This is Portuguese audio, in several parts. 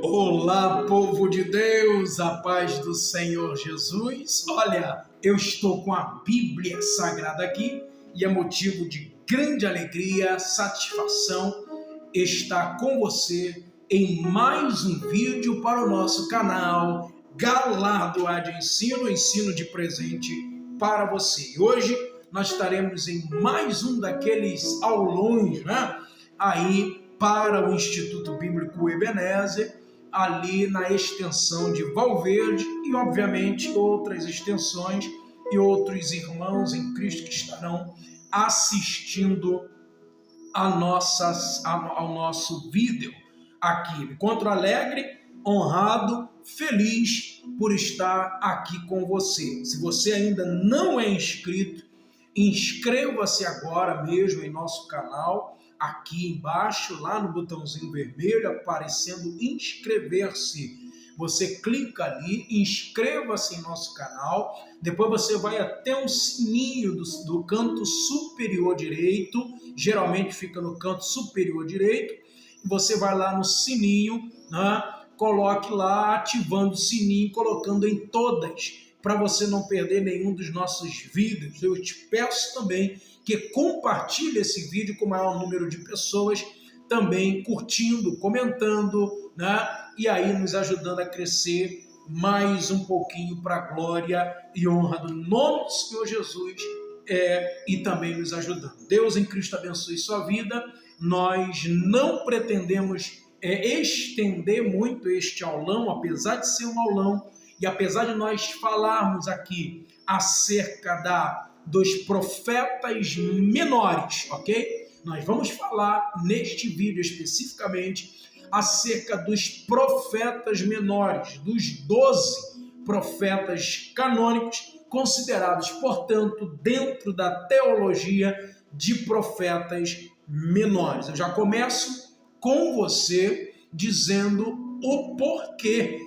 Olá, povo de Deus, a paz do Senhor Jesus. Olha, eu estou com a Bíblia Sagrada aqui e é motivo de grande alegria, satisfação estar com você em mais um vídeo para o nosso canal Galardoar de Ensino, ensino de presente para você. E hoje nós estaremos em mais um daqueles aulões, aí para o Instituto Bíblico Ebenezer, ali na extensão de Valverde e, obviamente, outras extensões e outros irmãos em Cristo que estarão assistindo ao nosso vídeo aqui. Me encontro alegre, honrado, feliz por estar aqui com você. Se você ainda não é inscrito, inscreva-se agora mesmo em nosso canal, aqui embaixo, lá no botãozinho vermelho, aparecendo inscrever-se. Você clica ali, inscreva-se em nosso canal, depois você vai até um sininho do canto superior direito, geralmente fica no canto superior direito, você vai lá no sininho, coloque lá, ativando o sininho, colocando em todas, para você não perder nenhum dos nossos vídeos. Eu te peço também que compartilhe esse vídeo com o maior número de pessoas, também curtindo, comentando, e aí nos ajudando a crescer mais um pouquinho para a glória e honra do nome do Senhor Jesus, e também nos ajudando. Deus em Cristo abençoe sua vida. Nós não pretendemos estender muito este aulão, apesar de ser um aulão, e apesar de nós falarmos aqui acerca dos profetas menores, ok? Nós vamos falar neste vídeo especificamente acerca dos profetas menores, dos 12 profetas canônicos, considerados, portanto, dentro da teologia de profetas menores. Eu já começo com você dizendo o porquê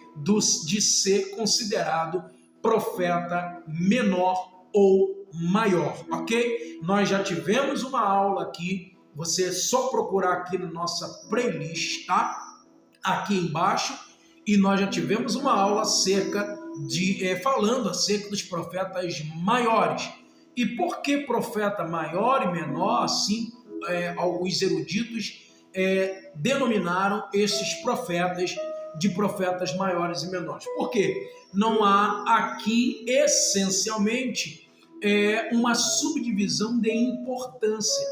de ser considerado profeta menor ou maior, ok? Nós já tivemos uma aula aqui, você é só procurar aqui na nossa playlist, tá? Aqui embaixo, e nós já tivemos uma aula falando acerca dos profetas maiores. E por que profeta maior e menor? Assim, os eruditos denominaram esses profetas de profetas maiores e menores. Por quê? Não há aqui, essencialmente, uma subdivisão de importância,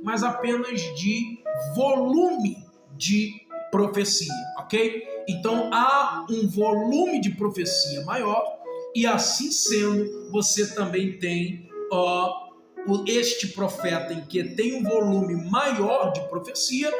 mas apenas de volume de profecia, ok? Então, há um volume de profecia maior, e assim sendo, você também tem este profeta em que tem um volume maior de profecia,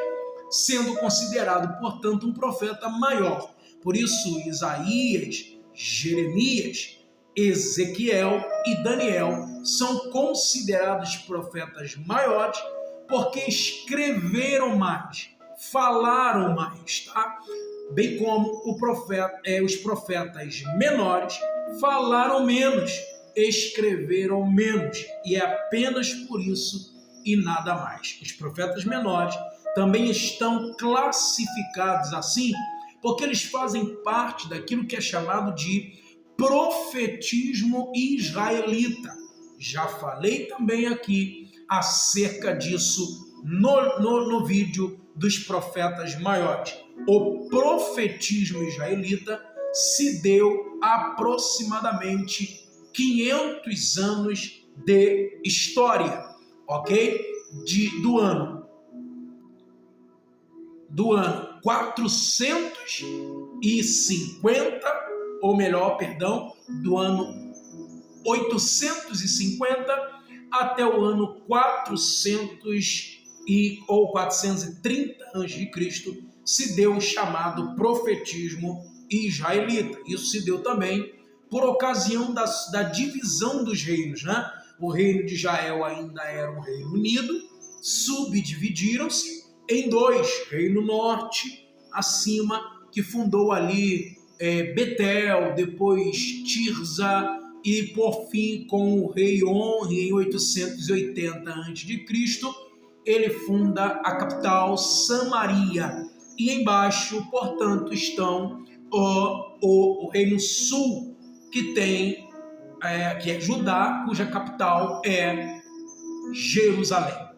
sendo considerado, portanto, um profeta maior. Por isso, Isaías, Jeremias, Ezequiel e Daniel são considerados profetas maiores porque escreveram mais, falaram mais, tá? Bem como os profetas menores falaram menos, escreveram menos, e é apenas por isso e nada mais. Os profetas menores também estão classificados assim porque eles fazem parte daquilo que é chamado de profetismo israelita. Já falei também aqui acerca disso no vídeo dos profetas maiores. O profetismo israelita se deu aproximadamente 500 anos de história, ok? Do ano 450, ou melhor, perdão, do ano 850 até o ano 400 ou 430 a.C., se deu o chamado profetismo israelita. Isso se deu também por ocasião da divisão dos reinos, O reino de Israel ainda era um reino unido, subdividiram-se em dois: Reino Norte, acima, que fundou ali Betel, depois Tirza, e por fim, com o rei Onri, em 880 a.C., ele funda a capital Samaria. e embaixo, portanto, estão o Reino Sul, que tem, que é Judá, cuja capital é Jerusalém.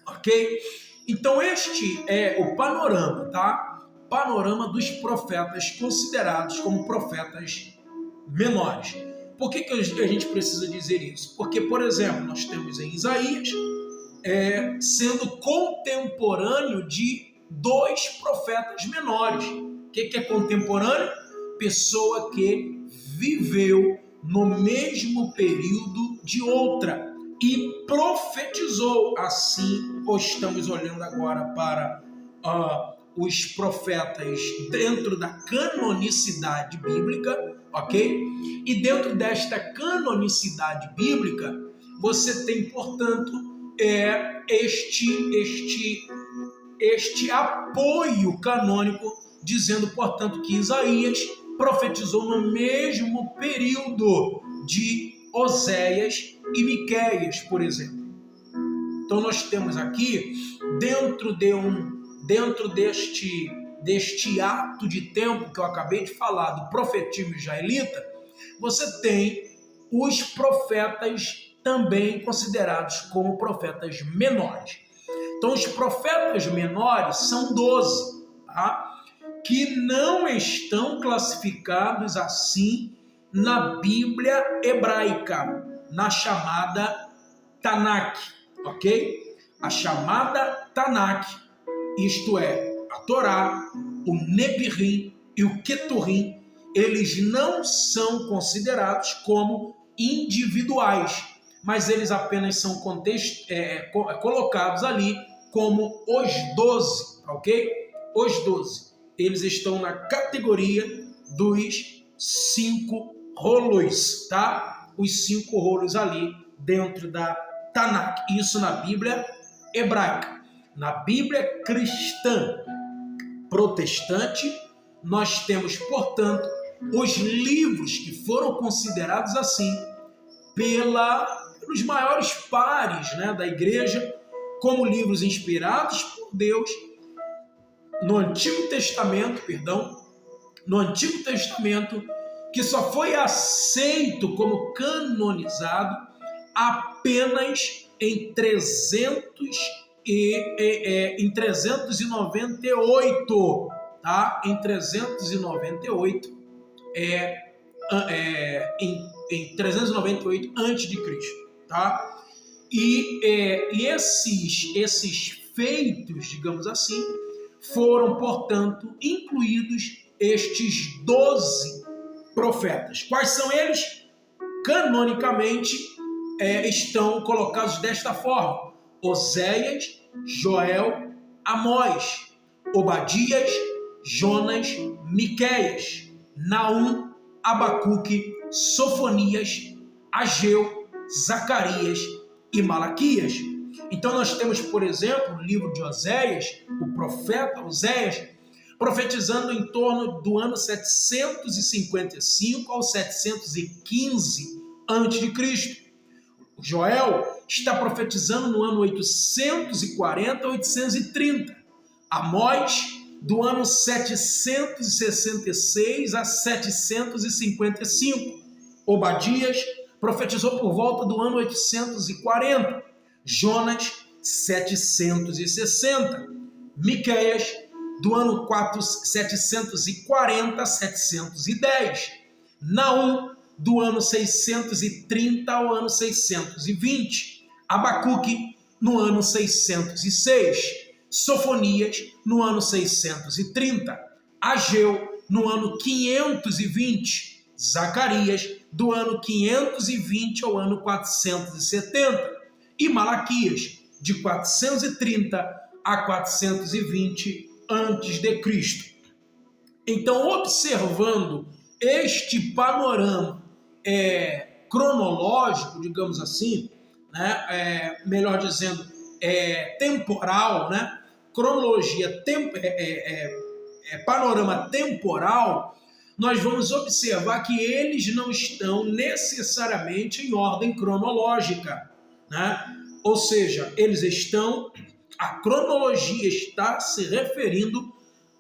Ok? Então este é o panorama, tá? Panorama dos profetas considerados como profetas menores. Por que a gente precisa dizer isso? Porque, por exemplo, nós temos em Isaías sendo contemporâneo de dois profetas menores. O que é contemporâneo? Pessoa que viveu no mesmo período de outra e profetizou. Assim, estamos olhando agora para os profetas dentro da canonicidade bíblica, ok? E dentro desta canonicidade bíblica, você tem, portanto, este apoio canônico, dizendo, portanto, que Isaías profetizou no mesmo período de Oséias e Miqueias, por exemplo. Então nós temos aqui, dentro deste ato de tempo que eu acabei de falar, do profetismo israelita, você tem os profetas também considerados como profetas menores. Então os profetas menores são 12, tá? Que não estão classificados assim na Bíblia hebraica, na chamada Tanakh, ok? A chamada Tanakh, isto é, a Torá, o Nebirim e o Keturim, eles não são considerados como individuais, mas eles apenas são colocados ali como os 12, ok? Os 12. Eles estão na categoria dos 5 rolos, tá? Os 5 rolos ali dentro da Tanakh. Isso na Bíblia hebraica. Na Bíblia cristã protestante, nós temos, portanto, os livros que foram considerados assim pelos maiores pares, né, da igreja, como livros inspirados por Deus no Antigo Testamento, que só foi aceito como canonizado apenas em 398, tá? Em 398, em 398 a.C., tá? E esses feitos, digamos assim, foram, portanto, incluídos estes 12 profetas. Quais são eles? Canonicamente, estão colocados desta forma: Oséias, Joel, Amós, Obadias, Jonas, Miqueias, Naum, Abacuque, Sofonias, Ageu, Zacarias e Malaquias. Então nós temos, por exemplo, o livro de Oséias, o profeta Oséias, profetizando em torno do ano 755 ao 715 a.C. Joel está profetizando no ano 840 a 830. Amós, do ano 766 a 755. Obadias profetizou por volta do ano 840. Jonas, 760. Miqueias, do ano 740 a 710. Naum, do ano 630 ao ano 620. Abacuque, no ano 606. Sofonias, no ano 630. Ageu, no ano 520. Zacarias, do ano 520 ao ano 470. E Malaquias, de 430 a 420 a.C. Então, observando este panorama cronológico, digamos assim, né? Melhor dizendo, temporal, né? Cronologia, panorama temporal, nós vamos observar que eles não estão necessariamente em ordem cronológica, né? Ou seja, a cronologia está se referindo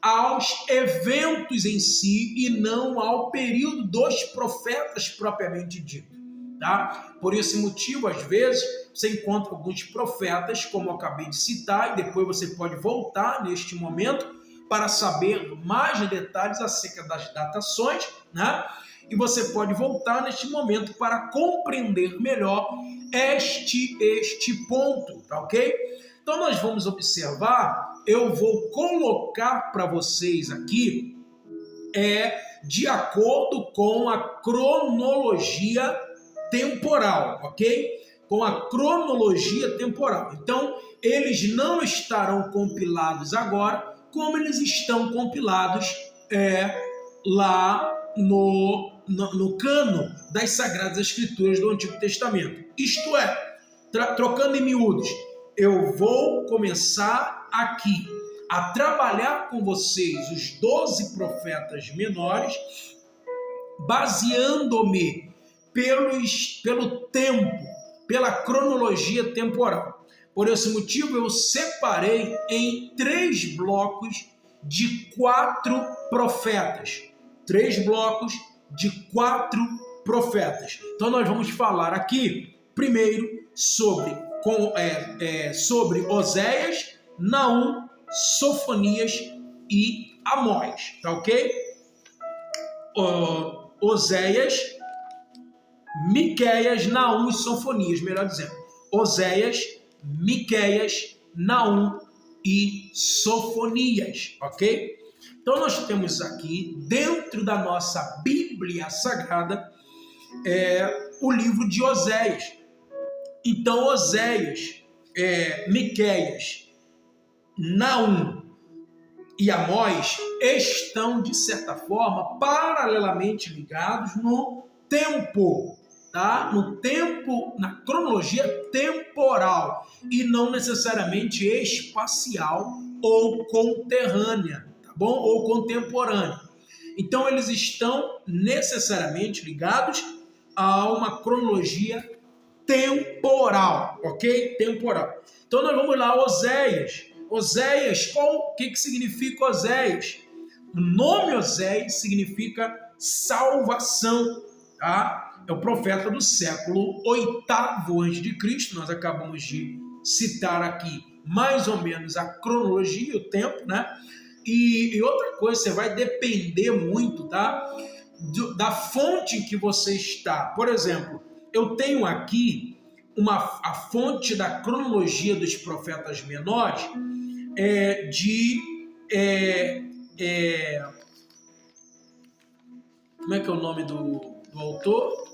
aos eventos em si e não ao período dos profetas propriamente dito, tá? Por esse motivo, às vezes, você encontra alguns profetas, como eu acabei de citar, e depois você pode voltar neste momento para saber mais detalhes acerca das datações, né? E você pode voltar neste momento para compreender melhor este ponto, tá ok? Então nós vamos observar, eu vou colocar para vocês aqui, de acordo com a cronologia temporal, ok? Com a cronologia temporal. Então, eles não estarão compilados agora, como eles estão compilados lá no cano das Sagradas Escrituras do Antigo Testamento. Isto é, trocando em miúdos, eu vou começar aqui a trabalhar com vocês os 12 profetas menores, baseando-me pelo tempo, pela cronologia temporal. Por esse motivo, eu separei em 3 blocos de 4 profetas. 3 blocos de 4 profetas. Então, nós vamos falar aqui, primeiro, sobre Oséias, Naum, Sofonias e Amós, tá ok? Oséias, Miqueias, Naum e Sofonias, melhor dizendo. Oséias, Miqueias, Naum e Sofonias, ok? Então nós temos aqui, dentro da nossa Bíblia Sagrada, o livro de Oséias. Então Oséias, Miqueias, Naum e Amós estão, de certa forma, paralelamente ligados no tempo, tá? No tempo, na cronologia temporal, e não necessariamente espacial ou conterrânea, tá bom? Ou contemporânea. Então, eles estão necessariamente ligados a uma cronologia temporal, ok? Temporal. Então, nós vamos lá, Oséias. Oséias, o que significa Oséias? O nome Oséias significa salvação, tá? É o profeta do século 8º a.C., nós acabamos de citar aqui mais ou menos a cronologia, o tempo, né? E outra coisa, você vai depender muito, tá? Da fonte em que você está. Por exemplo, eu tenho aqui a fonte da cronologia dos profetas menores, como é que é o nome do autor?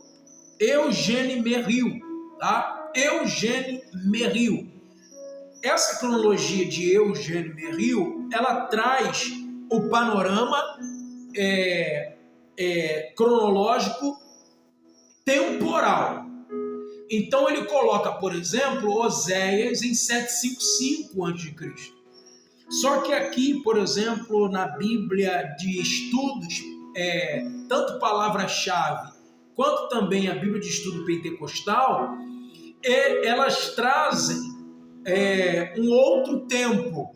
Eugène Merrill, tá? Eugène Merrill. Essa cronologia de Eugène Merrill, ela traz o panorama cronológico temporal. Então ele coloca, por exemplo, Oséias em 755 a.C. Só que aqui, por exemplo, na Bíblia de Estudos, tanto palavra-chave quanto também a Bíblia de Estudo Pentecostal, elas trazem um outro tempo,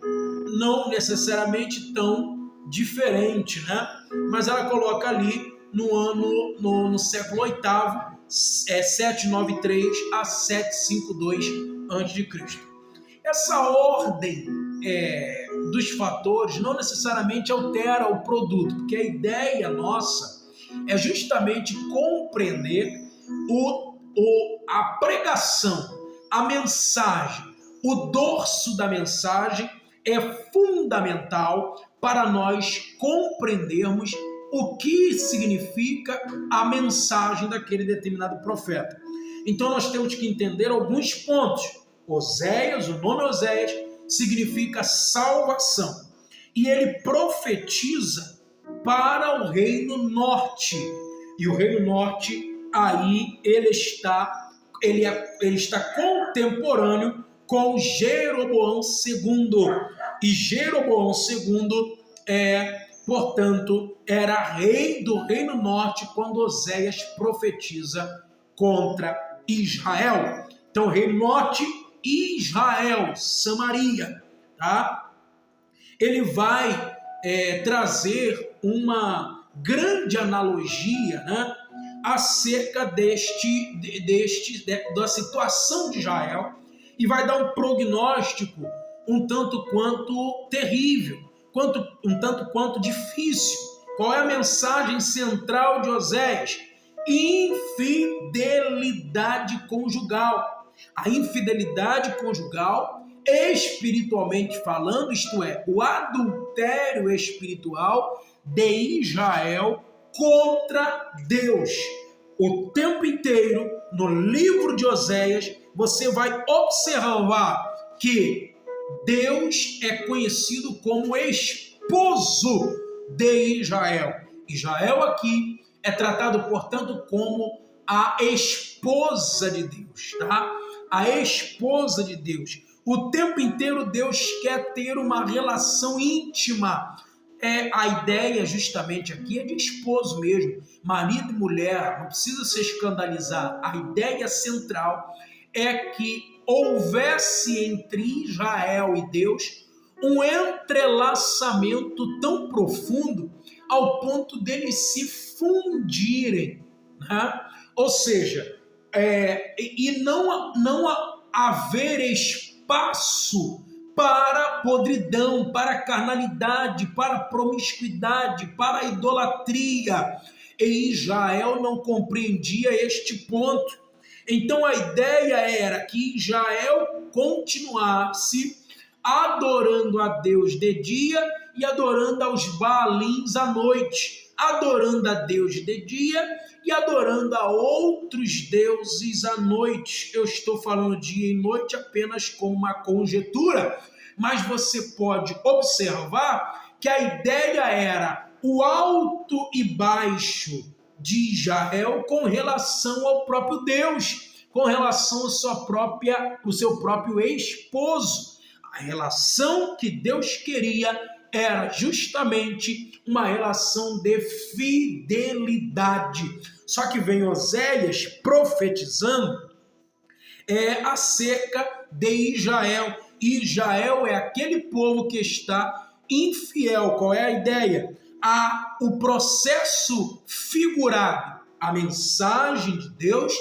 não necessariamente tão diferente, né? Mas ela coloca ali no século 8º, 793 a 752 a.C. Essa ordem dos fatores não necessariamente altera o produto, porque a ideia nossa é justamente compreender a pregação, a mensagem, o dorso da mensagem é fundamental para nós compreendermos o que significa a mensagem daquele determinado profeta. Então nós temos que entender alguns pontos. Oséias, o nome Oséias, significa salvação. E ele profetiza para o Reino Norte. E o Reino Norte, aí ele está contemporâneo com Jeroboão II. E Jeroboão II portanto, era rei do Reino Norte quando Oséias profetiza contra Israel. Então, Reino Norte, Israel, Samaria, tá? Ele vai trazer uma grande analogia, né, acerca da situação de Israel, e vai dar um prognóstico um tanto quanto terrível, um tanto quanto difícil. Qual é a mensagem central de Oséias? Infidelidade conjugal. A infidelidade conjugal, espiritualmente falando, isto é, o adultério espiritual de Israel contra Deus. O tempo inteiro, no livro de Oséias, você vai observar que Deus é conhecido como esposo de Israel. Israel aqui é tratado, portanto, como a esposa de Deus, tá? A esposa de Deus. O tempo inteiro Deus quer ter uma relação íntima. A ideia justamente aqui é de esposo mesmo, marido e mulher, não precisa se escandalizar. A ideia central é que houvesse entre Israel e Deus um entrelaçamento tão profundo ao ponto deles se fundirem, né? Ou seja, e não haver espaço para podridão, para carnalidade, para promiscuidade, para idolatria. E Israel não compreendia este ponto. Então a ideia era que Israel continuasse adorando a Deus de dia e adorando aos Baalins à noite, adorando a Deus de dia e adorando a outros deuses à noite. Eu estou falando dia e noite apenas com uma conjetura, mas você pode observar que a ideia era o alto e baixo de Israel com relação ao próprio Deus, com relação ao seu próprio esposo. A relação que Deus queria era justamente uma relação de fidelidade. Só que vem Oséias profetizando acerca de Israel. Israel é aquele povo que está infiel. Qual é a ideia? O processo figurado. A mensagem de Deus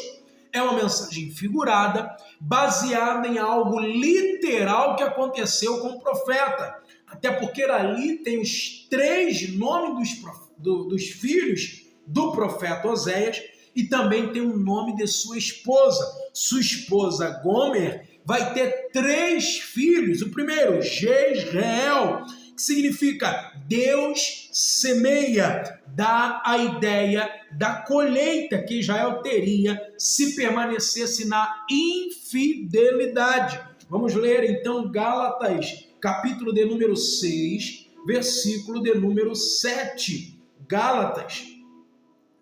é uma mensagem figurada, baseada em algo literal que aconteceu com o profeta. Até porque ali tem os 3 nomes dos filhos do profeta Oséias e também tem o nome de sua esposa. Sua esposa Gomer vai ter 3 filhos. O primeiro, Jezreel, que significa Deus semeia, dá a ideia da colheita que Israel teria se permanecesse na infidelidade. Vamos ler então Gálatas, capítulo de número 6, versículo de número 7. Gálatas,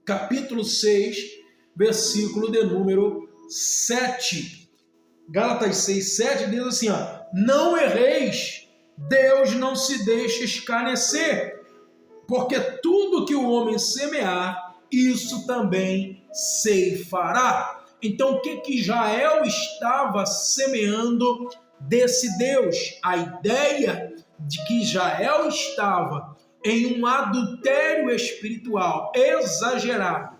capítulo 6, versículo de número 7. Gálatas 6, 7 diz assim, não erreis, Deus não se deixa escarnecer, porque tudo que o homem semear, isso também ceifará. Então, o que Israel estava semeando desse Deus? A ideia de que Israel estava em um adultério espiritual exagerado,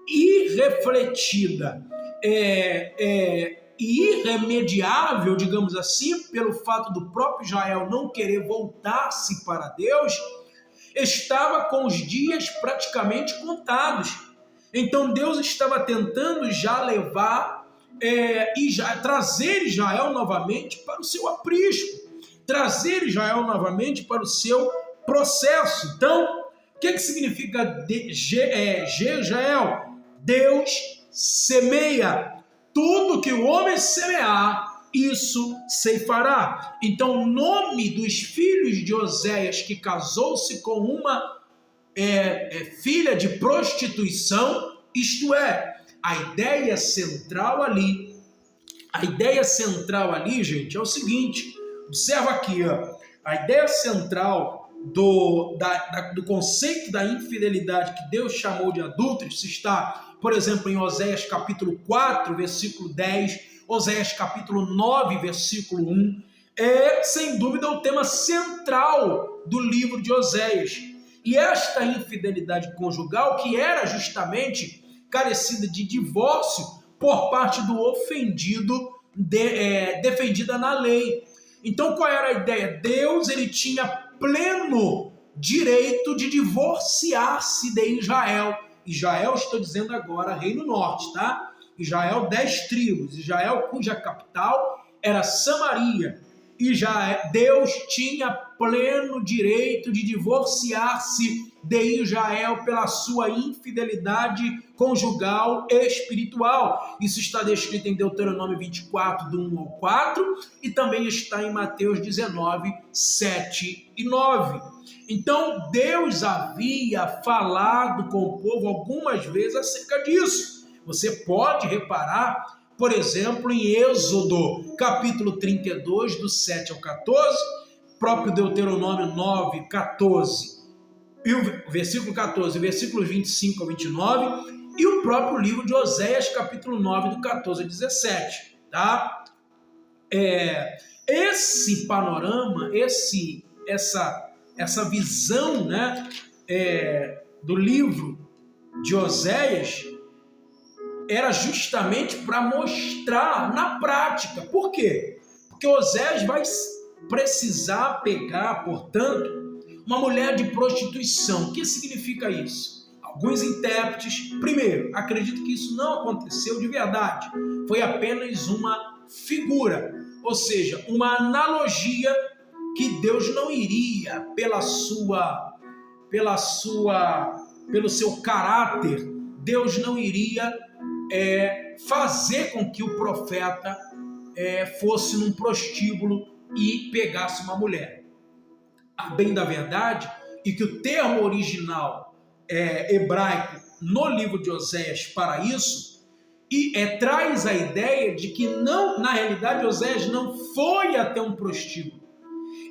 irrefletida, irremediável, digamos assim, pelo fato do próprio Israel não querer voltar-se para Deus, estava com os dias praticamente contados. Então Deus estava tentando já levar trazer Israel novamente para o seu aprisco, trazer Israel novamente para o seu processo. Então, o que significa Jezreel? Deus semeia. Tudo que o homem semear, isso ceifará. Então, o nome dos filhos de Oséias, que casou-se com uma filha de prostituição, isto é, a ideia central ali, gente, é o seguinte, observa aqui, a ideia central do conceito da infidelidade que Deus chamou de adúltero, se está, por exemplo, em Oséias capítulo 4, versículo 10, Oséias capítulo 9, versículo 1, é, sem dúvida, o tema central do livro de Oséias. E esta infidelidade conjugal, que era justamente carecida de divórcio por parte do ofendido, defendida na lei. Então, qual era a ideia? Deus, ele tinha pleno direito de divorciar-se de Israel. Israel, estou dizendo agora, Reino Norte, tá? Israel, 10 tribos. Israel, cuja capital era Samaria. E Deus tinha pleno direito de divorciar-se de Israel pela sua infidelidade conjugal e espiritual. Isso está descrito em Deuteronômio 24, do 1 ao 4, e também está em Mateus 19, 7 e 9. Então, Deus havia falado com o povo algumas vezes acerca disso. Você pode reparar, por exemplo, em Êxodo, capítulo 32, do 7 ao 14, próprio Deuteronômio 9, 14, e o versículo 14, versículos 25 ao 29, e o próprio livro de Oséias, capítulo 9, do 14 ao 17. Tá? Esse panorama, essa visão, né, do livro de Oséias, era justamente para mostrar na prática. Por quê? Porque Oséias vai precisar pegar, portanto, uma mulher de prostituição. O que significa isso? Alguns intérpretes, primeiro, acreditam que isso não aconteceu de verdade. Foi apenas uma figura, ou seja, uma analogia que Deus não iria, pelo seu caráter, Deus não iria fazer com que o profeta fosse num prostíbulo e pegasse uma mulher. A bem da verdade, e que o termo original hebraico no livro de Oséias para isso, traz a ideia de que não, na realidade, Oséias não foi até um prostíbulo.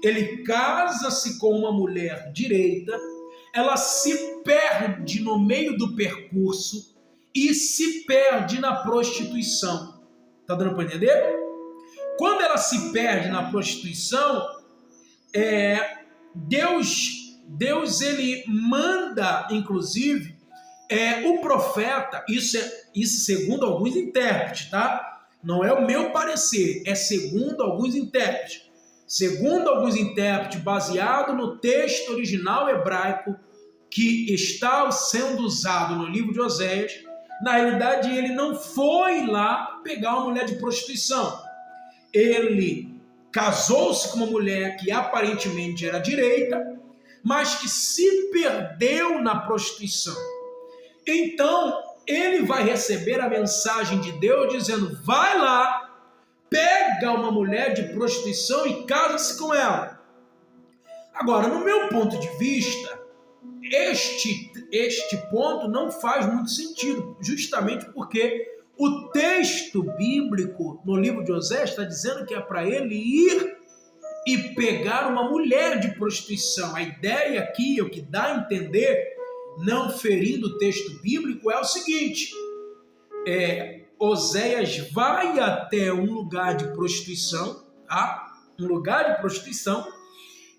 Ele casa-se com uma mulher direita, ela se perde no meio do percurso e se perde na prostituição. Tá dando para entender? Quando ela se perde na prostituição, Deus ele manda, inclusive, o profeta, isso segundo alguns intérpretes, tá? Não é o meu parecer, é segundo alguns intérpretes. Segundo alguns intérpretes, baseado no texto original hebraico que está sendo usado no livro de Oséias, na realidade ele não foi lá pegar uma mulher de prostituição. Ele casou-se com uma mulher que aparentemente era direita, mas que se perdeu na prostituição. Então, ele vai receber a mensagem de Deus dizendo: vai lá, pega uma mulher de prostituição e casa-se com ela. Agora, no meu ponto de vista, este ponto não faz muito sentido, justamente porque o texto bíblico no livro de Oséias está dizendo que é para ele ir e pegar uma mulher de prostituição. A ideia aqui, o que dá a entender, não ferindo o texto bíblico, é o seguinte: Oséias vai até um lugar de prostituição, tá? Um lugar de prostituição,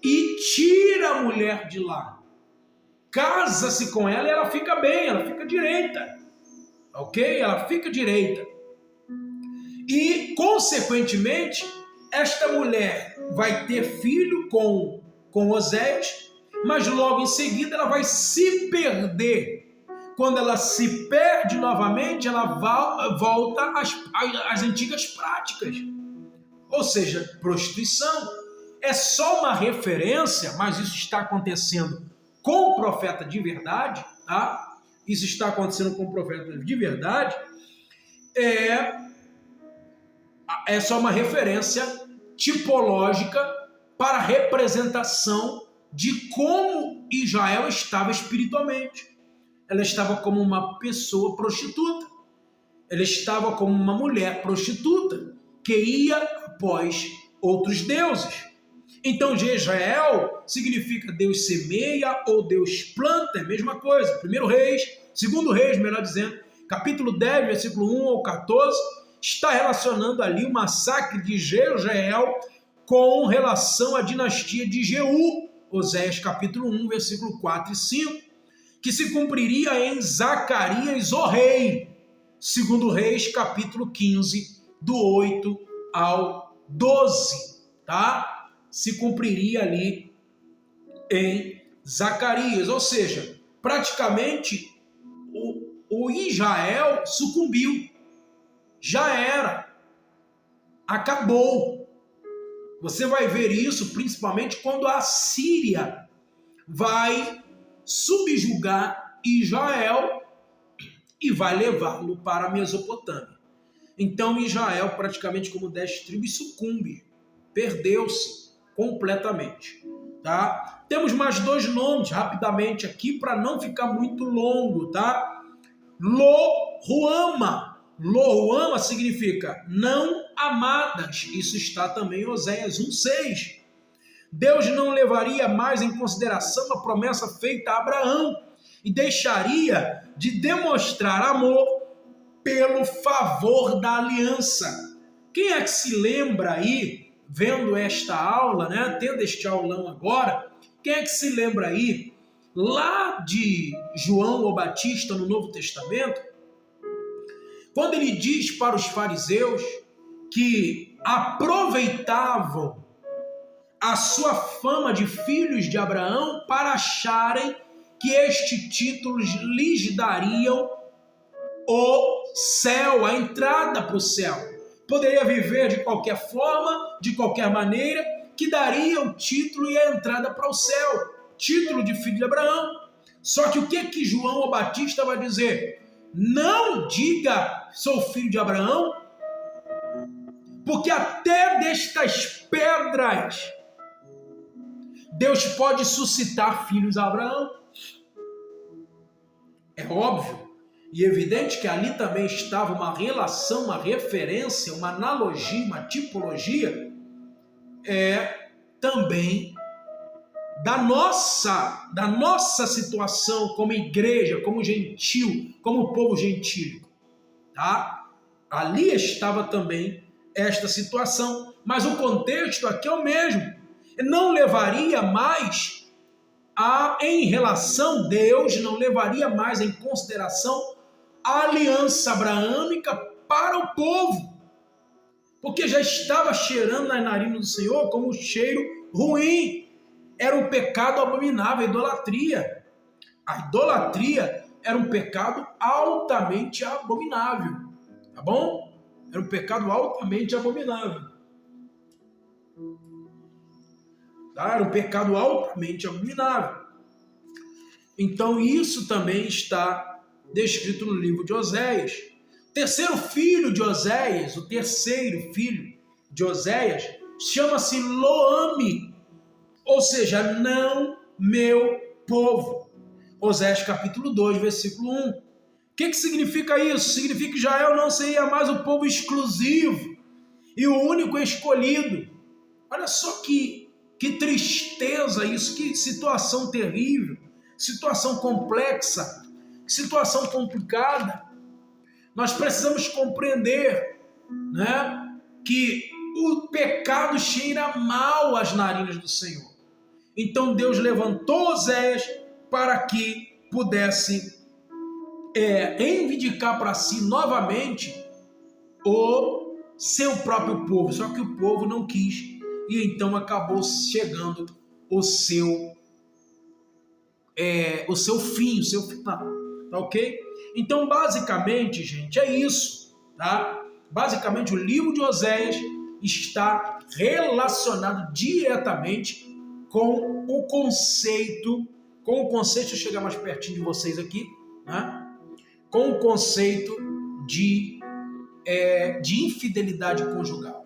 e tira a mulher de lá. Casa-se com ela e ela fica bem, ela fica direita. Ok? Ela fica direita. E, consequentemente, esta mulher vai ter filho com Oséias, mas logo em seguida ela vai se perder. Quando ela se perde novamente, ela volta às antigas práticas. Ou seja, prostituição é só uma referência, mas isso está acontecendo com o profeta de verdade, tá? Isso está acontecendo com o profeta de verdade. É só uma referência tipológica para a representação de como Israel estava espiritualmente. Ela estava como uma pessoa prostituta. Ela estava como uma mulher prostituta que ia após outros deuses. Então, Jezreel significa Deus semeia ou Deus planta, é a mesma coisa. 1 Reis, 2 Reis, melhor dizendo, capítulo 10, versículo 1 ao 14, está relacionando ali o massacre de Jezreel com relação à dinastia de Jeú, Oséias capítulo 1, versículo 4 e 5, que se cumpriria em Zacarias, o rei, segundo Reis, capítulo 15, do 8 ao 12, tá? Se cumpriria ali em Zacarias, ou seja, praticamente o Israel sucumbiu, já era, acabou. Você vai ver isso principalmente quando a Síria vai subjugar Israel e vai levá-lo para a Mesopotâmia. Então Israel, praticamente como 10 tribos, sucumbe, perdeu-se completamente. Tá? Temos mais 2 nomes rapidamente aqui para não ficar muito longo, tá? Lo-Ruama. Lo-Ruama significa não amadas. Isso está também em Oséias 1:6. Deus não levaria mais em consideração a promessa feita a Abraão e deixaria de demonstrar amor pelo favor da aliança. Quem é que se lembra aí, vendo esta aula, né, tendo este aulão agora, quem é que se lembra aí, lá de João o Batista no Novo Testamento, quando ele diz para os fariseus que aproveitavam a sua fama de filhos de Abraão para acharem que este título lhes dariam o céu, a entrada para o céu. Poderia viver de qualquer forma, de qualquer maneira, que daria o título e a entrada para o céu. Título de filho de Abraão. Só que o que João o Batista vai dizer? Não diga, sou filho de Abraão, porque até destas pedras Deus pode suscitar filhos a Abraão. É óbvio e evidente que ali também estava uma relação, uma referência, uma analogia, uma tipologia, também da nossa situação como igreja, como gentil, como povo gentílico, tá? Ali estava também esta situação, mas o contexto aqui é o mesmo. Não levaria mais em relação, Deus não levaria mais em consideração a aliança abraâmica para o povo, porque já estava cheirando nas narinas do Senhor como um cheiro ruim. Era um pecado abominável, a idolatria. A idolatria era um pecado altamente abominável, tá bom? Era um pecado altamente abominável. Tá? Era um pecado altamente abominável. Então isso também está descrito no livro de Oséias. O terceiro filho de Oséias chama-se Lo-Ami, ou seja, não meu povo. Oséias capítulo 2, versículo 1. O que significa isso? Significa que Israel não seria mais o povo exclusivo e o único escolhido. Olha só que tristeza isso, que situação terrível, situação complexa, situação complicada. Nós precisamos compreender, né, que o pecado cheira mal às narinas do Senhor. Então Deus levantou Oséias para que pudesse reivindicar para si novamente o seu próprio povo. Só que o povo não quis e então acabou chegando o seu fim, o seu final. Tá ok? Então, basicamente, gente, é isso. Tá? Basicamente, o livro de Oséias está relacionado diretamente com o conceito, deixa eu chegar mais pertinho de vocês aqui, né? Com o conceito de infidelidade conjugal,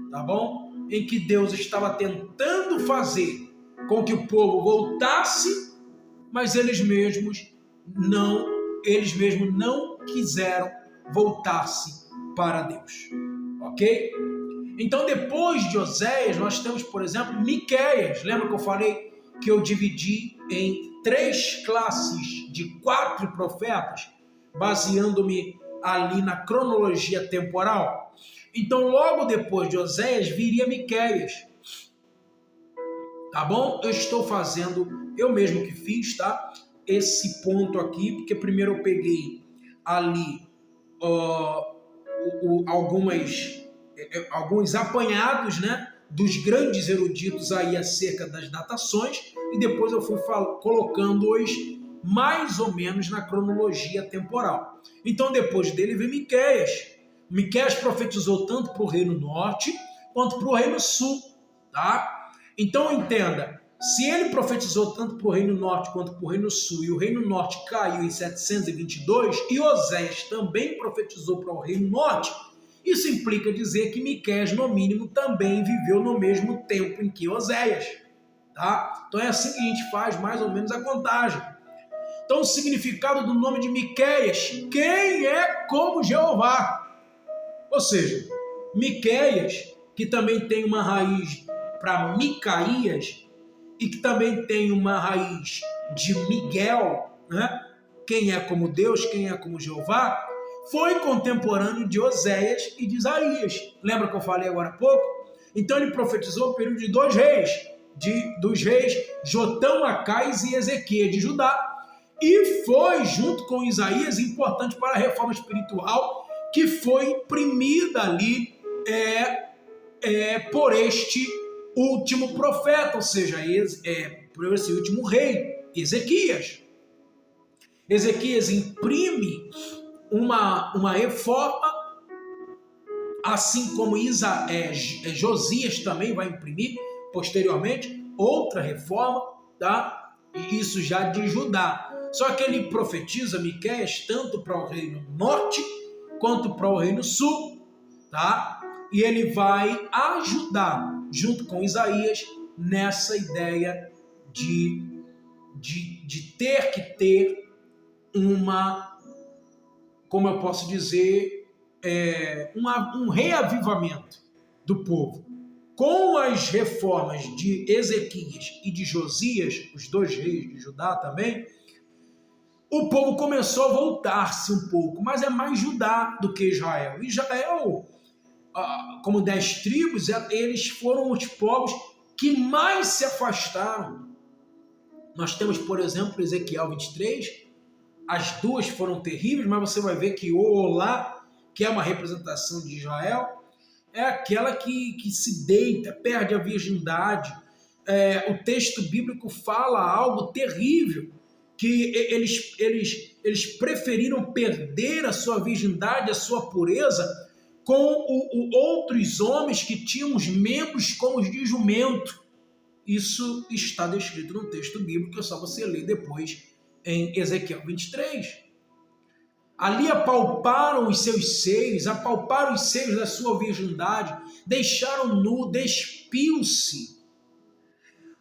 tá bom? Em que Deus estava tentando fazer com que o povo voltasse, mas eles mesmos não quiseram voltar-se para Deus, ok? Então, depois de Oséias, nós temos, por exemplo, Miqueias. Lembra que eu falei que eu dividi em 3 classes de 4 profetas, baseando-me ali na cronologia temporal? Então, logo depois de Oséias, viria Miqueias. tá bom? Eu estou fazendo, eu mesmo que fiz, tá? Esse ponto aqui, porque primeiro eu peguei ali alguns apanhados, né, dos grandes eruditos aí acerca das datações, e depois eu fui colocando-os mais ou menos na cronologia temporal. Então depois dele vem Miqueias. Miqueias profetizou tanto para o Reino Norte quanto para o Reino Sul, tá? Então entenda, se ele profetizou tanto para o Reino Norte quanto para o Reino Sul, e o Reino Norte caiu em 722, e Oséias também profetizou para o Reino Norte, isso implica dizer que Miqueias, no mínimo, também viveu no mesmo tempo em que Oséias, tá? Então é assim que a gente faz mais ou menos a contagem. Então o significado do nome de Miqueias, quem é como Jeová? Ou seja, Miqueias, que também tem uma raiz para Micaías, e que também tem uma raiz de Miguel, né? Quem é como Deus, quem é como Jeová, foi contemporâneo de Oséias e de Isaías. Lembra que eu falei agora há pouco? Então ele profetizou o período de dois reis, dos reis Jotão, Acais e Ezequias de Judá, e foi, junto com Isaías, importante para a reforma espiritual que foi imprimida ali por este último profeta, ou seja, por esse último rei, Ezequias. Ezequias imprime uma reforma, assim como Josias também vai imprimir posteriormente outra reforma, tá? E isso já de Judá. Só que ele profetiza Miqueias tanto para o reino norte quanto para o reino sul, tá? E ele vai ajudar, junto com Isaías, nessa ideia de ter que ter como eu posso dizer, um reavivamento do povo. Com as reformas de Ezequias e de Josias, os dois reis de Judá também, o povo começou a voltar-se um pouco, mas é mais Judá do que Israel. Israel, como 10 tribos, eles foram os povos que mais se afastaram. Nós temos, por exemplo, Ezequiel 23, as duas foram terríveis, mas você vai ver que o Olá, que é uma representação de Israel, é aquela que se deita, perde a virgindade. O texto bíblico fala algo terrível, que eles preferiram perder a sua virgindade, a sua pureza, com outros homens que tinham os membros como os de jumento. Isso está descrito no texto bíblico, é só você ler depois em Ezequiel 23. Ali apalparam os seus seios, apalparam os seios da sua virgindade, deixaram nu, despiu-se.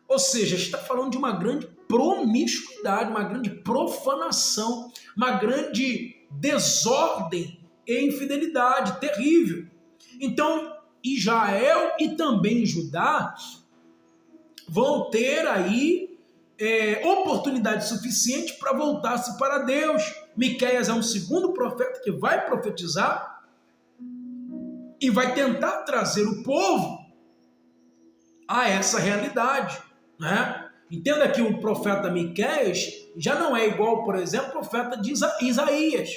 Ou seja, está falando de uma grande promiscuidade, uma grande profanação, uma grande desordem e infidelidade terrível. Então, Israel e também Judá vão ter aí oportunidade suficiente para voltar-se para Deus. Miqueias é um segundo profeta que vai profetizar e vai tentar trazer o povo a essa realidade, né? Entenda que o profeta Miqueias já não é igual, por exemplo, ao profeta de Isaías.